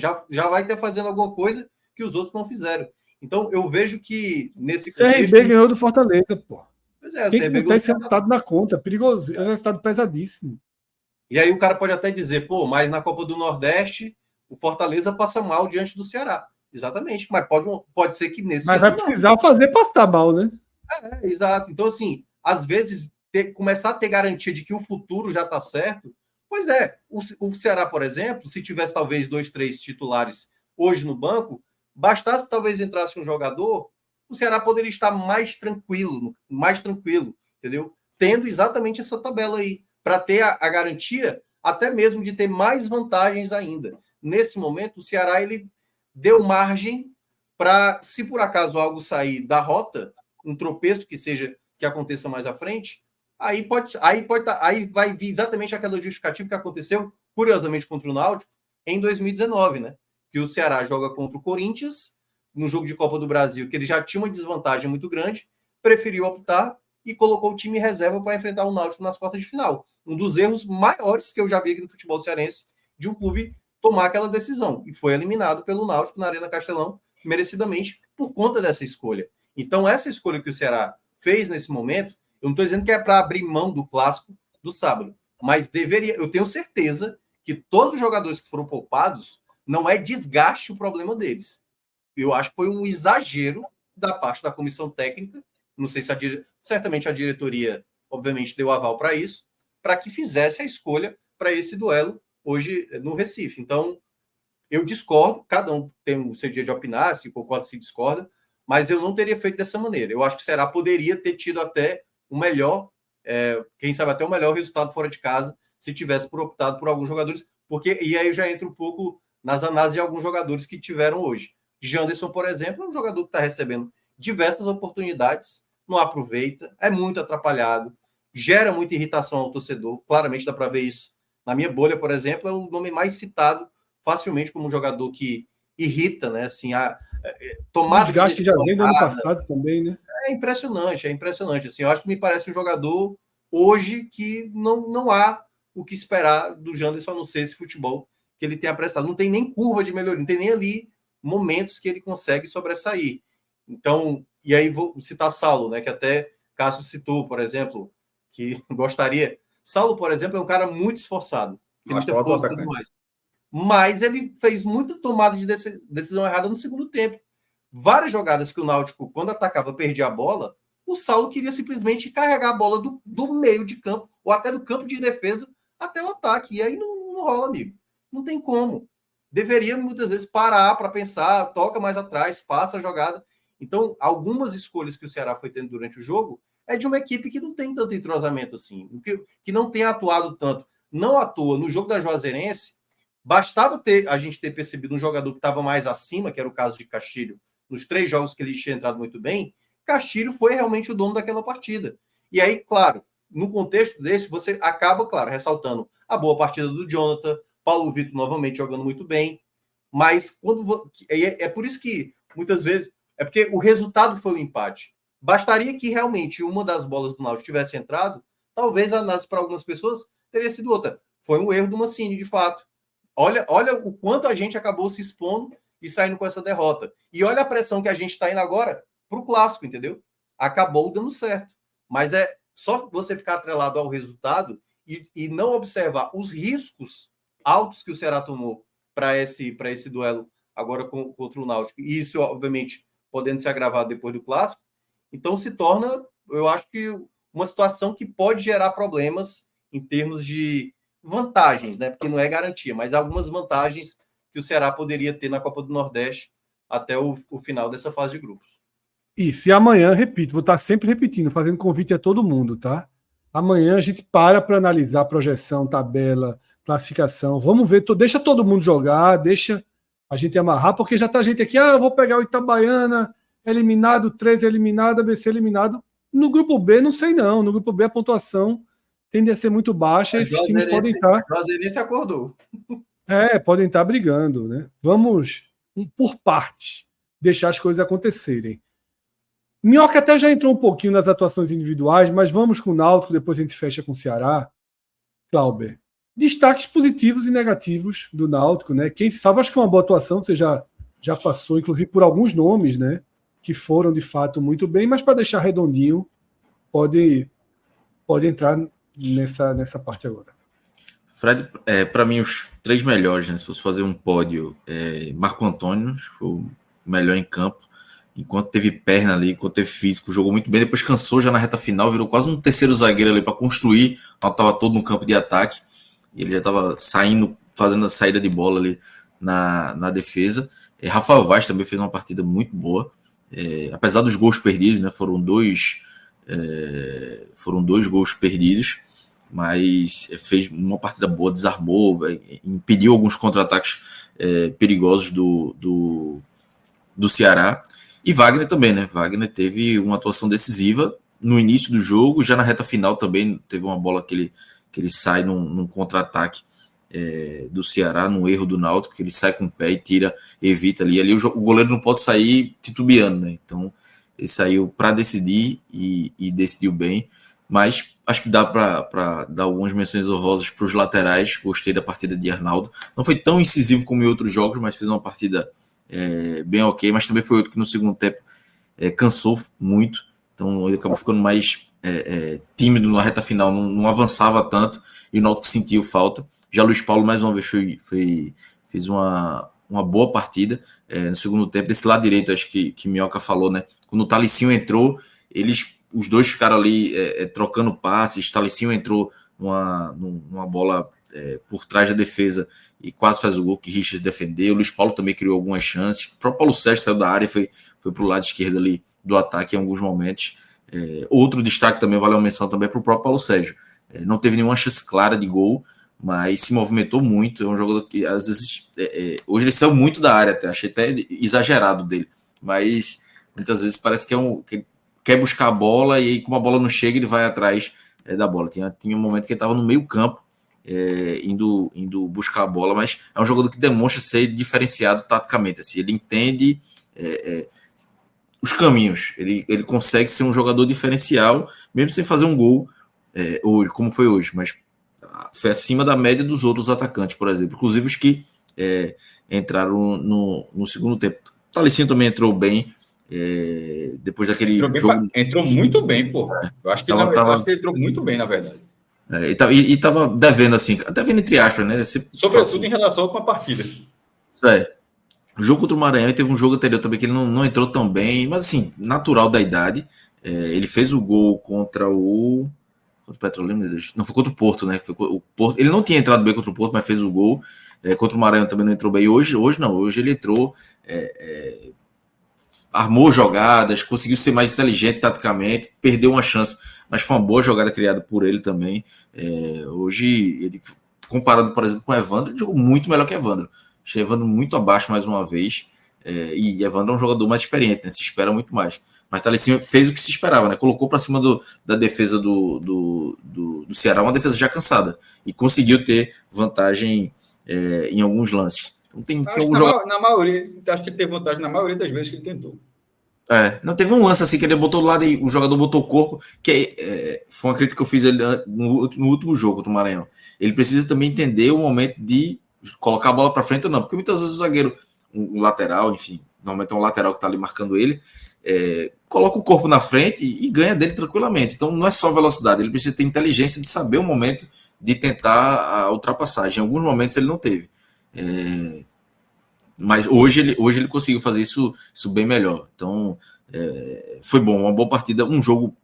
vai estar fazendo alguma coisa que os outros não fizeram. Então, eu vejo que nesse contexto... O CRB ganhou do Fortaleza, pô. Pois é, tem que botar esse resultado na conta. Perigoso, é um resultado pesadíssimo. E aí o cara pode até dizer, mas na Copa do Nordeste, o Fortaleza passa mal diante do Ceará. Exatamente, mas pode ser que nesse... Mas vai precisar fazer passar mal, né? Exato. Então, assim, às vezes, começar a ter garantia de que o futuro já está certo, pois é. O Ceará, por exemplo, se tivesse talvez 2, 3 titulares hoje no banco, bastasse talvez entrasse um jogador, o Ceará poderia estar mais tranquilo, entendeu? Tendo exatamente essa tabela aí, para ter a garantia até mesmo de ter mais vantagens ainda. Nesse momento, o Ceará ele deu margem para, se por acaso algo sair da rota, um tropeço que aconteça mais à frente, aí vai vir exatamente aquela justificativa que aconteceu, curiosamente, contra o Náutico em 2019, né? Que o Ceará joga contra o Corinthians, no jogo de Copa do Brasil, que ele já tinha uma desvantagem muito grande, preferiu optar e colocou o time em reserva para enfrentar o Náutico nas quartas de final. Um dos erros maiores que eu já vi aqui no futebol cearense, de um clube tomar aquela decisão. E foi eliminado pelo Náutico na Arena Castelão, merecidamente, por conta dessa escolha. Então, essa escolha que o Ceará fez nesse momento, eu não estou dizendo que é para abrir mão do clássico do sábado, mas eu tenho certeza que todos os jogadores que foram poupados, não é desgaste o problema deles. Eu acho que foi um exagero da parte da comissão técnica, não sei se certamente a diretoria, obviamente, deu aval para isso, para que fizesse a escolha para esse duelo hoje no Recife. Então, eu discordo, cada um tem o seu dia de opinar, se concorda, se discorda, mas eu não teria feito dessa maneira. Eu acho que o Ceará poderia ter tido até o melhor, quem sabe até o melhor resultado fora de casa, se tivesse optado por alguns jogadores, e aí eu já entro um pouco nas análises de alguns jogadores que tiveram hoje. Janderson, por exemplo, é um jogador que está recebendo diversas oportunidades, não aproveita, é muito atrapalhado, gera muita irritação ao torcedor, claramente dá para ver isso. Na minha bolha, por exemplo, é o nome mais citado facilmente como um jogador que irrita, né? Assim, tomada de desgaste já vem do ano passado também, né? É impressionante. Assim, eu acho que me parece um jogador hoje que não há o que esperar do Janderson, a não ser esse futebol que ele tem apresentado. Não tem nem curva de melhoria, não tem nem ali momentos que ele consegue sobressair. Então, e aí vou citar Saulo, né? Que até Cássio citou, por exemplo, que gostaria. Saulo, por exemplo, é um cara muito esforçado. Mas ele fez muita tomada de decisão errada no segundo tempo. Várias jogadas que o Náutico, quando atacava, perdia a bola, o Saulo queria simplesmente carregar a bola do meio de campo, ou até do campo de defesa, até o ataque. E aí não rola, amigo. Não tem como. Deveria, muitas vezes, parar para pensar, toca mais atrás, passa a jogada. Então, algumas escolhas que o Ceará foi tendo durante o jogo é de uma equipe que não tem tanto entrosamento assim, que não tem atuado tanto. Não à toa, no jogo da Juazeirense, bastava a gente ter percebido um jogador que estava mais acima, que era o caso de Castilho, nos 3 jogos que ele tinha entrado muito bem. Castilho foi realmente o dono daquela partida. E aí, claro, no contexto desse, você acaba, claro, ressaltando a boa partida do Jonathan, Paulo Vitor novamente jogando muito bem, mas quando é por isso que muitas vezes é porque o resultado foi um empate. Bastaria que realmente uma das bolas do Náutico tivesse entrado, talvez a análise para algumas pessoas teria sido outra. Foi um erro do Mancini, de fato. Olha o quanto a gente acabou se expondo e saindo com essa derrota. E olha a pressão que a gente está indo agora para o clássico, entendeu? Acabou dando certo. Mas é só você ficar atrelado ao resultado e não observar os riscos altos que o Ceará tomou para esse duelo agora contra o Náutico. E isso, obviamente, podendo se agravar depois do clássico. Então se torna, eu acho que uma situação que pode gerar problemas em termos de vantagens, né? Porque não é garantia, mas algumas vantagens que o Ceará poderia ter na Copa do Nordeste até o final dessa fase de grupos. Isso, e amanhã, repito, vou estar sempre repetindo, fazendo convite a todo mundo, tá? Amanhã a gente para analisar projeção, tabela, classificação. Vamos ver, deixa todo mundo jogar, deixa a gente amarrar, porque já tá gente aqui, eu vou pegar o Itabaiana, eliminado, 13 eliminado, ABC eliminado. No grupo B, não sei não. No grupo B, a pontuação tende a ser muito baixa. Esses times podem estar. O Juazeirense acordou. Podem estar brigando, né? Vamos por partes, deixar as coisas acontecerem. Minhoca até já entrou um pouquinho nas atuações individuais, mas vamos com o Náutico, depois a gente fecha com o Ceará. Clauber, destaques positivos e negativos do Náutico, né? Quem se salva, acho que foi uma boa atuação, você já passou, inclusive, por alguns nomes, né? Que foram, de fato, muito bem, mas para deixar redondinho, pode entrar nessa parte agora. Fred, para mim, os 3 melhores, né? Se fosse fazer um pódio, Marco Antônio foi o melhor em campo, enquanto teve perna ali, enquanto teve físico, jogou muito bem, depois cansou já na reta final, virou quase um terceiro zagueiro ali para construir, estava todo no campo de ataque, e ele já estava fazendo a saída de bola ali na defesa. Rafael Vaz também fez uma partida muito boa, apesar dos gols perdidos, né? Foram dois gols perdidos, mas fez uma partida boa, desarmou, impediu alguns contra-ataques perigosos do Ceará. E Wagner também, né? Wagner teve uma atuação decisiva no início do jogo, já na reta final também teve uma bola que ele sai num contra-ataque do Ceará, num erro do Náutico, que ele sai com o pé e evita ali. Ali o goleiro não pode sair titubeando, né? Então ele saiu para decidir e decidiu bem. Mas acho que dá para dar algumas menções honrosas para os laterais. Gostei da partida de Arnaldo. Não foi tão incisivo como em outros jogos, mas fez uma partida bem ok. Mas também foi outro que no segundo tempo cansou muito. Então ele acabou ficando mais tímido na reta final, não avançava tanto e o Náutico sentiu falta. Já Luiz Paulo, mais uma vez, fez uma boa partida no segundo tempo. Desse lado direito, acho que Minhoca falou, né? Quando o Talicinho entrou, os dois ficaram ali trocando passes. Talicinho entrou numa bola por trás da defesa e quase faz o gol que Richard defendeu. O Luiz Paulo também criou algumas chances. O próprio Paulo Sérgio saiu da área e foi para o lado esquerdo ali do ataque em alguns momentos. Outro destaque também, valeu uma menção também para o próprio Paulo Sérgio. Não teve nenhuma chance clara de gol, mas se movimentou muito. É um jogador que às vezes hoje ele saiu muito da área, achei até exagerado dele, mas muitas vezes parece que que quer buscar a bola e aí, como a bola não chega, ele vai atrás da bola. Tinha um momento que ele estava no meio campo indo buscar a bola, mas é um jogador que demonstra ser diferenciado taticamente, assim, ele entende os caminhos, ele consegue ser um jogador diferencial mesmo sem fazer um gol hoje, como foi hoje, mas foi acima da média dos outros atacantes, por exemplo, inclusive os que entraram no segundo tempo. O Talicinho também entrou bem, depois daquele jogo. Entrou muito bem, pô. Eu acho que ele entrou muito bem, na verdade. E tava devendo, assim, devendo entre aspas, né? Sobretudo em relação com a partida. Isso O jogo contra o Maranhão, ele teve um jogo anterior também que ele não entrou tão bem, mas assim, natural da idade. Ele fez o gol contra o Petrolina, não, foi contra o Porto, né? O Porto, ele não tinha entrado bem contra o Porto, mas fez o gol. Contra o Maranhão também não entrou bem. Hoje ele entrou, armou jogadas, conseguiu ser mais inteligente taticamente, perdeu uma chance, mas foi uma boa jogada criada por ele também. Hoje, ele, comparado, por exemplo, com o Evandro, ele jogou muito melhor que o Evandro. Achei o Evandro muito abaixo mais uma vez. E Evandro é um jogador mais experiente, né? Se espera muito mais. Mas Thales fez o que se esperava, né? Colocou para cima da defesa do Ceará, uma defesa já cansada, e conseguiu ter vantagem em alguns lances. Então tem alguns na maioria, acho que ele teve vantagem na maioria das vezes que ele tentou. Não teve um lance assim que ele botou do lado e o jogador botou o corpo, que foi uma crítica que eu fiz no último jogo contra o Maranhão. Ele precisa também entender o momento de colocar a bola para frente ou não, porque muitas vezes o zagueiro, o lateral, enfim, normalmente é um lateral que está ali marcando ele, coloca o corpo na frente e ganha dele tranquilamente. Então não é só velocidade, ele precisa ter inteligência de saber o momento de tentar a ultrapassagem. Em alguns momentos ele não teve. Mas hoje ele conseguiu fazer isso bem melhor. Então, foi bom, uma boa partida. Um jogo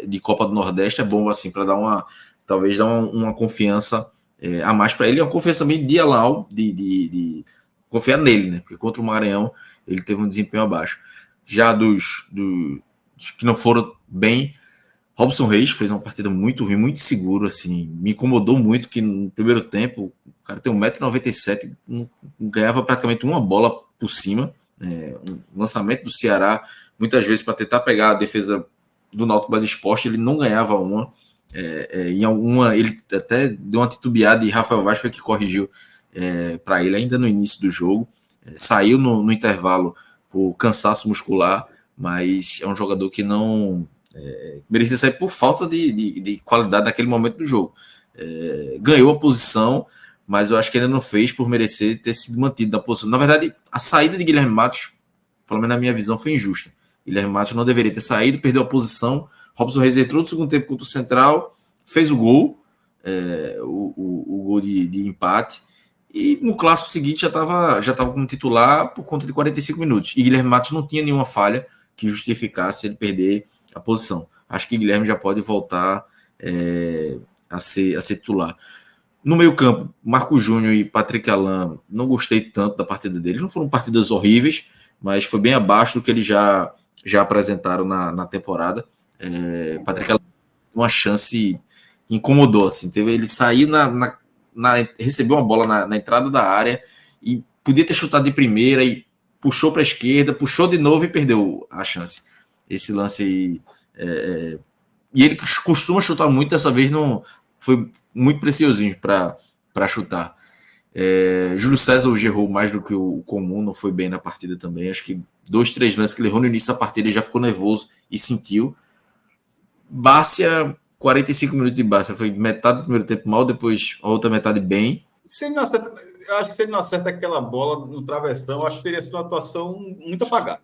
de Copa do Nordeste é bom assim para talvez dar uma confiança a mais para ele. É uma confiança também de Alau, de confiar nele, né? Porque contra o Maranhão ele teve um desempenho abaixo. Já dos que não foram bem, Robson Reis fez uma partida muito ruim, muito seguro, assim. Me incomodou muito que no primeiro tempo o cara tem 1,97 m, não ganhava praticamente uma bola por cima. Um lançamento do Ceará, muitas vezes para tentar pegar a defesa do Náutico mais exposta, ele não ganhava uma. Em alguma, ele até deu uma titubeada e Rafael Vaz foi que corrigiu para ele ainda no início do jogo. Saiu no intervalo por cansaço muscular, mas é um jogador que não merecia sair por falta de qualidade naquele momento do jogo. Ganhou a posição, mas eu acho que ainda não fez por merecer ter sido mantido na posição. Na verdade, a saída de Guilherme Matos, pelo menos na minha visão, foi injusta. Guilherme Matos não deveria ter saído, perdeu a posição. Robson Reis entrou no segundo tempo contra o Central, fez o gol, o gol de empate, e no clássico seguinte já estava como titular por conta de 45 minutos. E Guilherme Matos não tinha nenhuma falha que justificasse ele perder a posição. Acho que Guilherme já pode voltar a ser titular. No meio campo, Marco Júnior e Patrick Alain, não gostei tanto da partida deles. Não foram partidas horríveis, mas foi bem abaixo do que eles já apresentaram na temporada. Patrick Alain, uma chance que incomodou. Assim, ele saiu recebeu uma bola na entrada da área e podia ter chutado de primeira e puxou para a esquerda, puxou de novo e perdeu a chance. Esse lance aí. E ele costuma chutar muito, dessa vez não foi muito preciosinho para chutar. Júlio César errou mais do que o comum, não foi bem na partida também. Acho que 2, 3 lances que ele errou no início da partida, ele já ficou nervoso e sentiu. Bárcia, 45 minutos de Bárcia, foi metade do primeiro tempo mal, depois a outra metade bem. Eu acho que se ele não acerta aquela bola no travessão, acho que teria sido uma atuação muito apagada.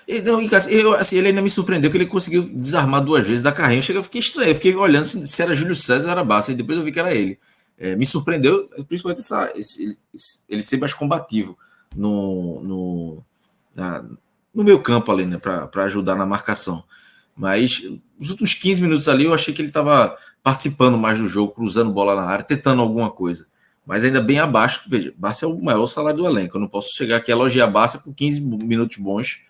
Ele ainda me surpreendeu que ele conseguiu desarmar 2 vezes da carrinha. Eu fiquei estranho, eu fiquei olhando se era Júlio César ou era Bárcia, e depois eu vi que era ele. Me surpreendeu, principalmente ele ser mais combativo no meio campo ali, né, para ajudar na marcação. Mas os últimos 15 minutos ali eu achei que ele estava participando mais do jogo, cruzando bola na área, tentando alguma coisa. Mas ainda bem abaixo. Veja, Bárcia é o maior salário do elenco. Eu não posso chegar aqui a elogiar Bárcia por 15 minutos bons.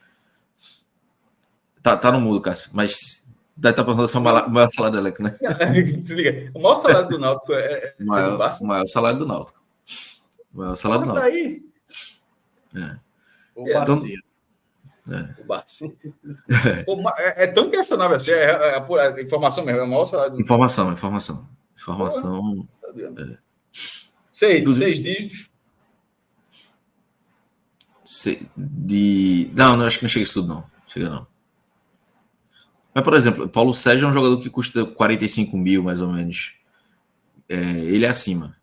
Tá no mudo, Cássio. Mas deve estar passando o maior salário do elenco, né? Desliga. O maior salário do Náutico o maior salário do Náutico. O maior salário do Náutico. Aí. O Bárcia. O Bárcia. É tão questionável assim. A informação mesmo. É o maior salário do Informação. 6 dígitos. Não, acho que não chega isso tudo, não. Chega não. Mas, por exemplo, Paulo Sérgio é um jogador que custa 45 mil, mais ou menos. Ele é acima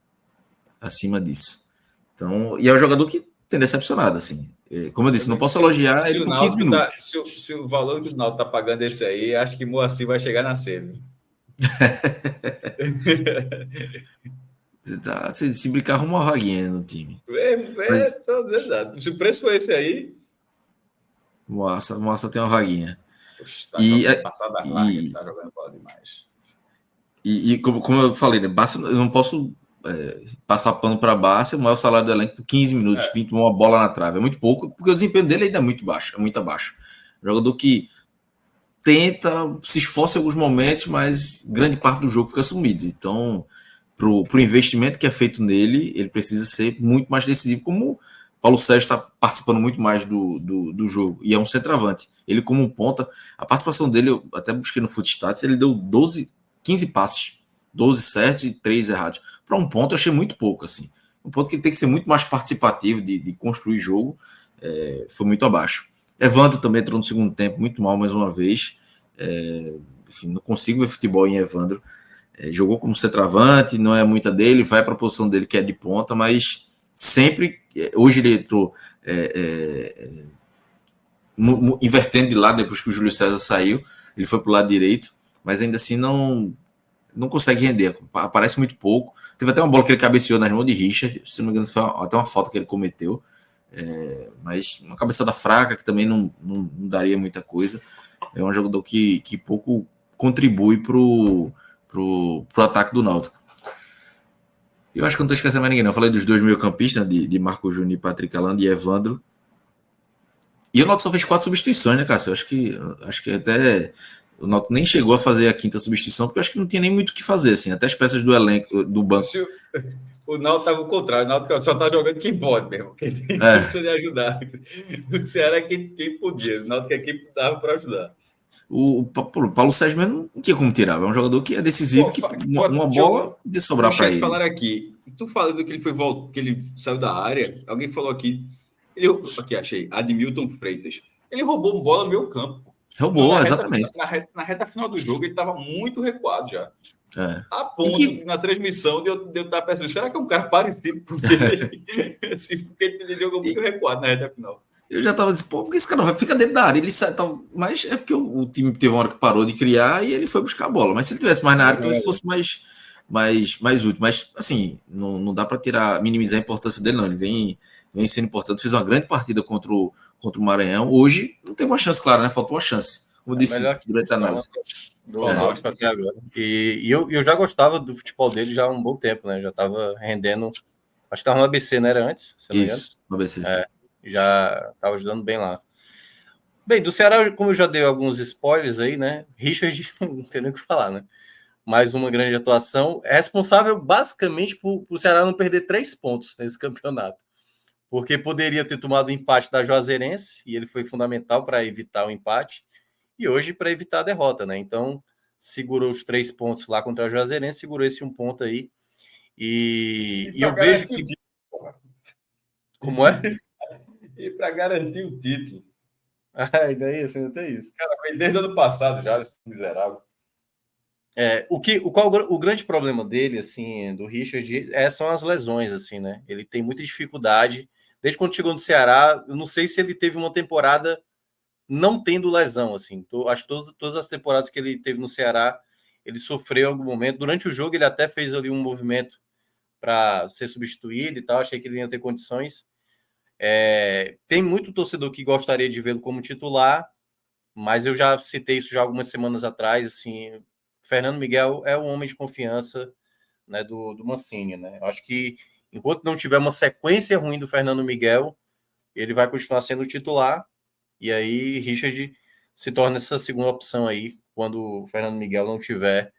disso. Então, e é um jogador que tem decepcionado, assim. Como eu disse, não posso elogiar ele por 15 minutos. Se o valor que o Náutico está pagando esse aí, acho que Moacir vai chegar na sede. Se brincar, arruma uma vaguinha no time. Tô dizendo, se o preço for esse aí... Moça tem uma vaguinha. Poxa, passada larga, tá jogando bola demais. E como eu falei, né, Bárcia, eu não posso passar pano para Bárcia, o maior salário do elenco por 15 minutos, 20, uma bola na trave. É muito pouco, porque o desempenho dele ainda é muito abaixo. Jogador que tenta, se esforça em alguns momentos, mas grande parte do jogo fica sumido. Então, pro investimento que é feito nele, ele precisa ser muito mais decisivo, como Paulo Sérgio está participando muito mais do jogo, e é um centroavante. Ele, como um ponta, a participação dele, eu até busquei no Footstats, ele deu 15 passes, 12 certos e 3 errados. Para um ponto, eu achei muito pouco, assim. Um ponto que tem que ser muito mais participativo, de construir jogo, foi muito abaixo. Evandro também entrou no segundo tempo, muito mal mais uma vez. Enfim, não consigo ver futebol em Evandro. Jogou como centroavante, não é muita dele, vai para a posição dele que é de ponta, mas sempre, hoje ele entrou invertendo de lado depois que o Júlio César saiu, ele foi para o lado direito, mas ainda assim não consegue render, aparece muito pouco. Teve até uma bola que ele cabeceou nas mãos de Richard, se não me engano foi até uma falta que ele cometeu, mas uma cabeçada fraca que também não daria muita coisa. É um jogador que pouco contribui pro ataque do Náutico. Eu acho que não estou esquecendo mais ninguém, não. Eu falei dos dois meio-campistas, de Marco Júnior e Patrick Alando e Evandro. E o Náutico só fez 4 substituições, né, Cássio? Eu acho que até o Náutico nem chegou a fazer a 5ª substituição, porque eu acho que não tinha nem muito o que fazer, assim. Até as peças do elenco, do banco. O Náutico estava ao contrário. O Náutico só está jogando quem pode mesmo. Quem precisa de ajudar. O Ceará é quem podia. O Náutico é quem dava para ajudar. O Paulo Sérgio mesmo não tinha como tirar. É um jogador que é decisivo, uma bola de sobrar para ele. Falar aqui. Tu falando que ele que ele saiu da área. Alguém falou aqui. Aqui, achei. Admilton Freitas. Ele roubou bola no meio campo. Roubou, exatamente. Na reta final do jogo, ele estava muito recuado já. A ponto, na transmissão, de eu estar pensando, será que é um cara parecido? Porque ele jogou muito recuado na reta final. Eu já estava dizendo, porque esse cara não vai ficar dentro da área. Ele sai, mas é porque o time teve uma hora que parou de criar e ele foi buscar a bola. Mas se ele tivesse mais na área, talvez fosse mais útil. Mas, assim, não dá para minimizar a importância dele, não. Ele vem sendo importante. Fez uma grande partida contra o Maranhão. Hoje não teve uma chance, claro, né? Faltou uma chance. Como eu disse durante a análise. Até agora. E eu já gostava do futebol dele já há um bom tempo, né? Já estava rendendo. Acho que estava no ABC, não era antes? Isso, no ABC. Já estava ajudando bem lá. Bem, do Ceará, como eu já dei alguns spoilers aí, né? Richard, não tem nem o que falar, né? Mais uma grande atuação. É responsável basicamente por o Ceará não perder 3 pontos nesse campeonato. Porque poderia ter tomado o empate da Juazeirense, e ele foi fundamental para evitar o empate, e hoje para evitar a derrota, né? Então, segurou os 3 pontos lá contra a Juazeirense, segurou esse 1 ponto aí. E eu vejo que... Como é? E para garantir o título. Ainda é isso, ainda tem isso. Cara, foi desde o ano passado já, esse miserável. O grande problema dele, assim, do Richard, são as lesões, assim, né? Ele tem muita dificuldade. Desde quando chegou no Ceará, eu não sei se ele teve uma temporada não tendo lesão, assim. Acho que todas as temporadas que ele teve no Ceará, ele sofreu em algum momento. Durante o jogo, ele até fez ali um movimento para ser substituído e tal. Achei que ele ia ter condições. Tem muito torcedor que gostaria de vê-lo como titular, mas eu já citei isso já algumas semanas atrás, assim, Fernando Miguel é o homem de confiança, né, do Mancini, né? Eu acho que enquanto não tiver uma sequência ruim do Fernando Miguel, ele vai continuar sendo titular, e aí Richard se torna essa segunda opção aí, quando o Fernando Miguel não tiver,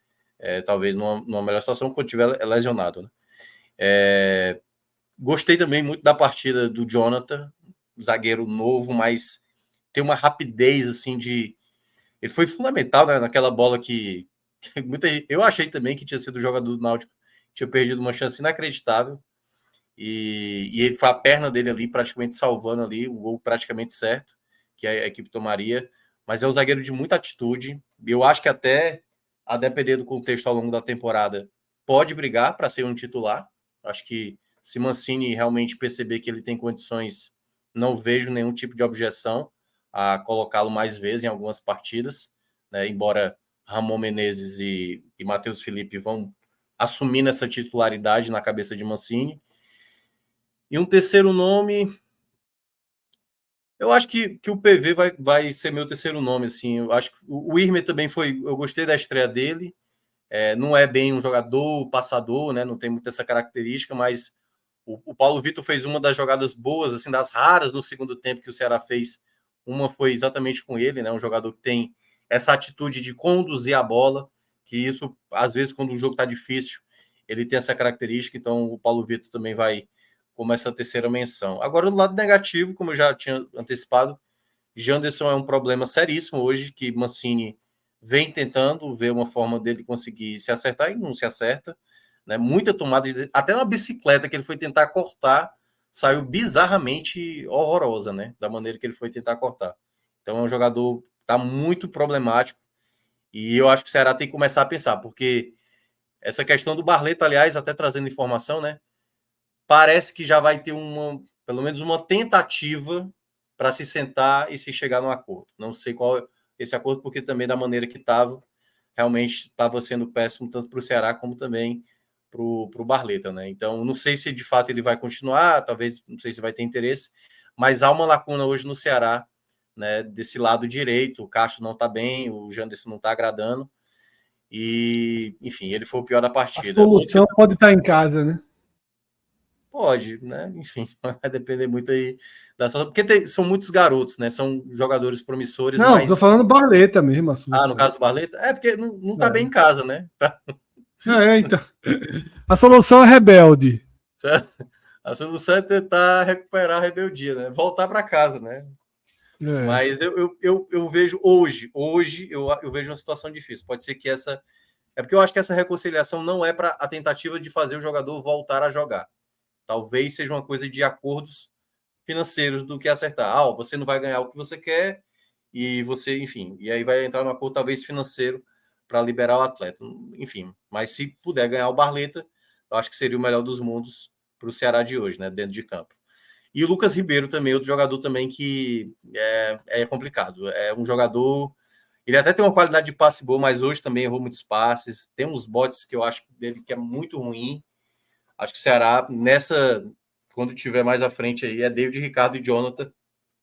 talvez numa melhor situação, quando tiver lesionado, né? Gostei também muito da partida do Jonathan, zagueiro novo, mas tem uma rapidez, assim, ele foi fundamental, né, naquela bola que muita gente... Eu achei também que tinha sido o jogador do Náutico, tinha perdido uma chance inacreditável, e ele foi a perna dele ali, praticamente salvando ali, o gol praticamente certo, que a equipe tomaria, mas é um zagueiro de muita atitude, eu acho que até, a depender do contexto ao longo da temporada, pode brigar para ser um titular. Acho que se Mancini realmente perceber que ele tem condições, não vejo nenhum tipo de objeção a colocá-lo mais vezes em algumas partidas, né? Embora Ramon Menezes e Matheus Felipe vão assumindo essa titularidade na cabeça de Mancini. E um terceiro nome, eu acho que o PV vai ser meu terceiro nome, assim. Eu acho que o Irmer também eu gostei da estreia dele. Não é bem um jogador passador, né? Não tem muito essa característica, mas o Paulo Vitor fez uma das jogadas boas, assim, das raras no segundo tempo que o Ceará fez. Uma foi exatamente com ele, né? Um jogador que tem essa atitude de conduzir a bola, que isso, às vezes, quando o jogo está difícil, ele tem essa característica. Então, o Paulo Vitor também vai como essa terceira menção. Agora, do lado negativo, como eu já tinha antecipado, Janderson é um problema seríssimo hoje, que Mancini vem tentando ver uma forma dele conseguir se acertar e não se acerta, né? Muita tomada, até uma bicicleta que ele foi tentar cortar, saiu bizarramente horrorosa, né? Da maneira que ele foi tentar cortar. Então é um jogador que está muito problemático e eu acho que o Ceará tem que começar a pensar, porque essa questão do Barleta, aliás, até trazendo informação, né? Parece que já vai ter pelo menos uma tentativa para se sentar e se chegar num acordo. Não sei qual é esse acordo, porque também da maneira que estava, realmente estava sendo péssimo tanto para o Ceará como também para o Barleta, né? Então, não sei se de fato ele vai continuar, talvez, não sei se vai ter interesse, mas há uma lacuna hoje no Ceará, né? Desse lado direito, o Castro não está bem, o Janderson não está agradando, e, enfim, ele foi o pior da A partida. solução pode estar em casa, né? Pode, né? Enfim, vai depender muito aí da sua. Porque são muitos garotos, né? São jogadores promissores, Não, tô mas. falando Barleta mesmo, a Ah, no solução. caso do Barleta? É, porque não tá bem em casa, né? Então. A solução é rebelde. A solução é tentar recuperar a rebeldia, né? Voltar para casa, né? É. Mas eu vejo hoje eu vejo uma situação difícil. Pode ser que essa. É porque eu acho que essa reconciliação não é para a tentativa de fazer o jogador voltar a jogar. Talvez seja uma coisa de acordos financeiros do que acertar. Ah, você não vai ganhar o que você quer e você, enfim, e aí vai entrar no acordo talvez financeiro para liberar o atleta. Enfim, mas se puder ganhar o Barleta, eu acho que seria o melhor dos mundos para o Ceará de hoje, né, dentro de campo. E o Lucas Ribeiro também, outro jogador também que é complicado. É um jogador... Ele até tem uma qualidade de passe boa, mas hoje também errou muitos passes. Tem uns botes que eu acho dele que é muito ruim. Acho que o Ceará, quando tiver mais à frente aí, é David, Ricardo e Jonathan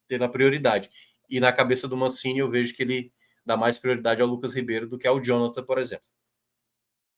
tendo a prioridade. E na cabeça do Mancini eu vejo que ele dá mais prioridade ao Lucas Ribeiro do que ao Jonathan, por exemplo.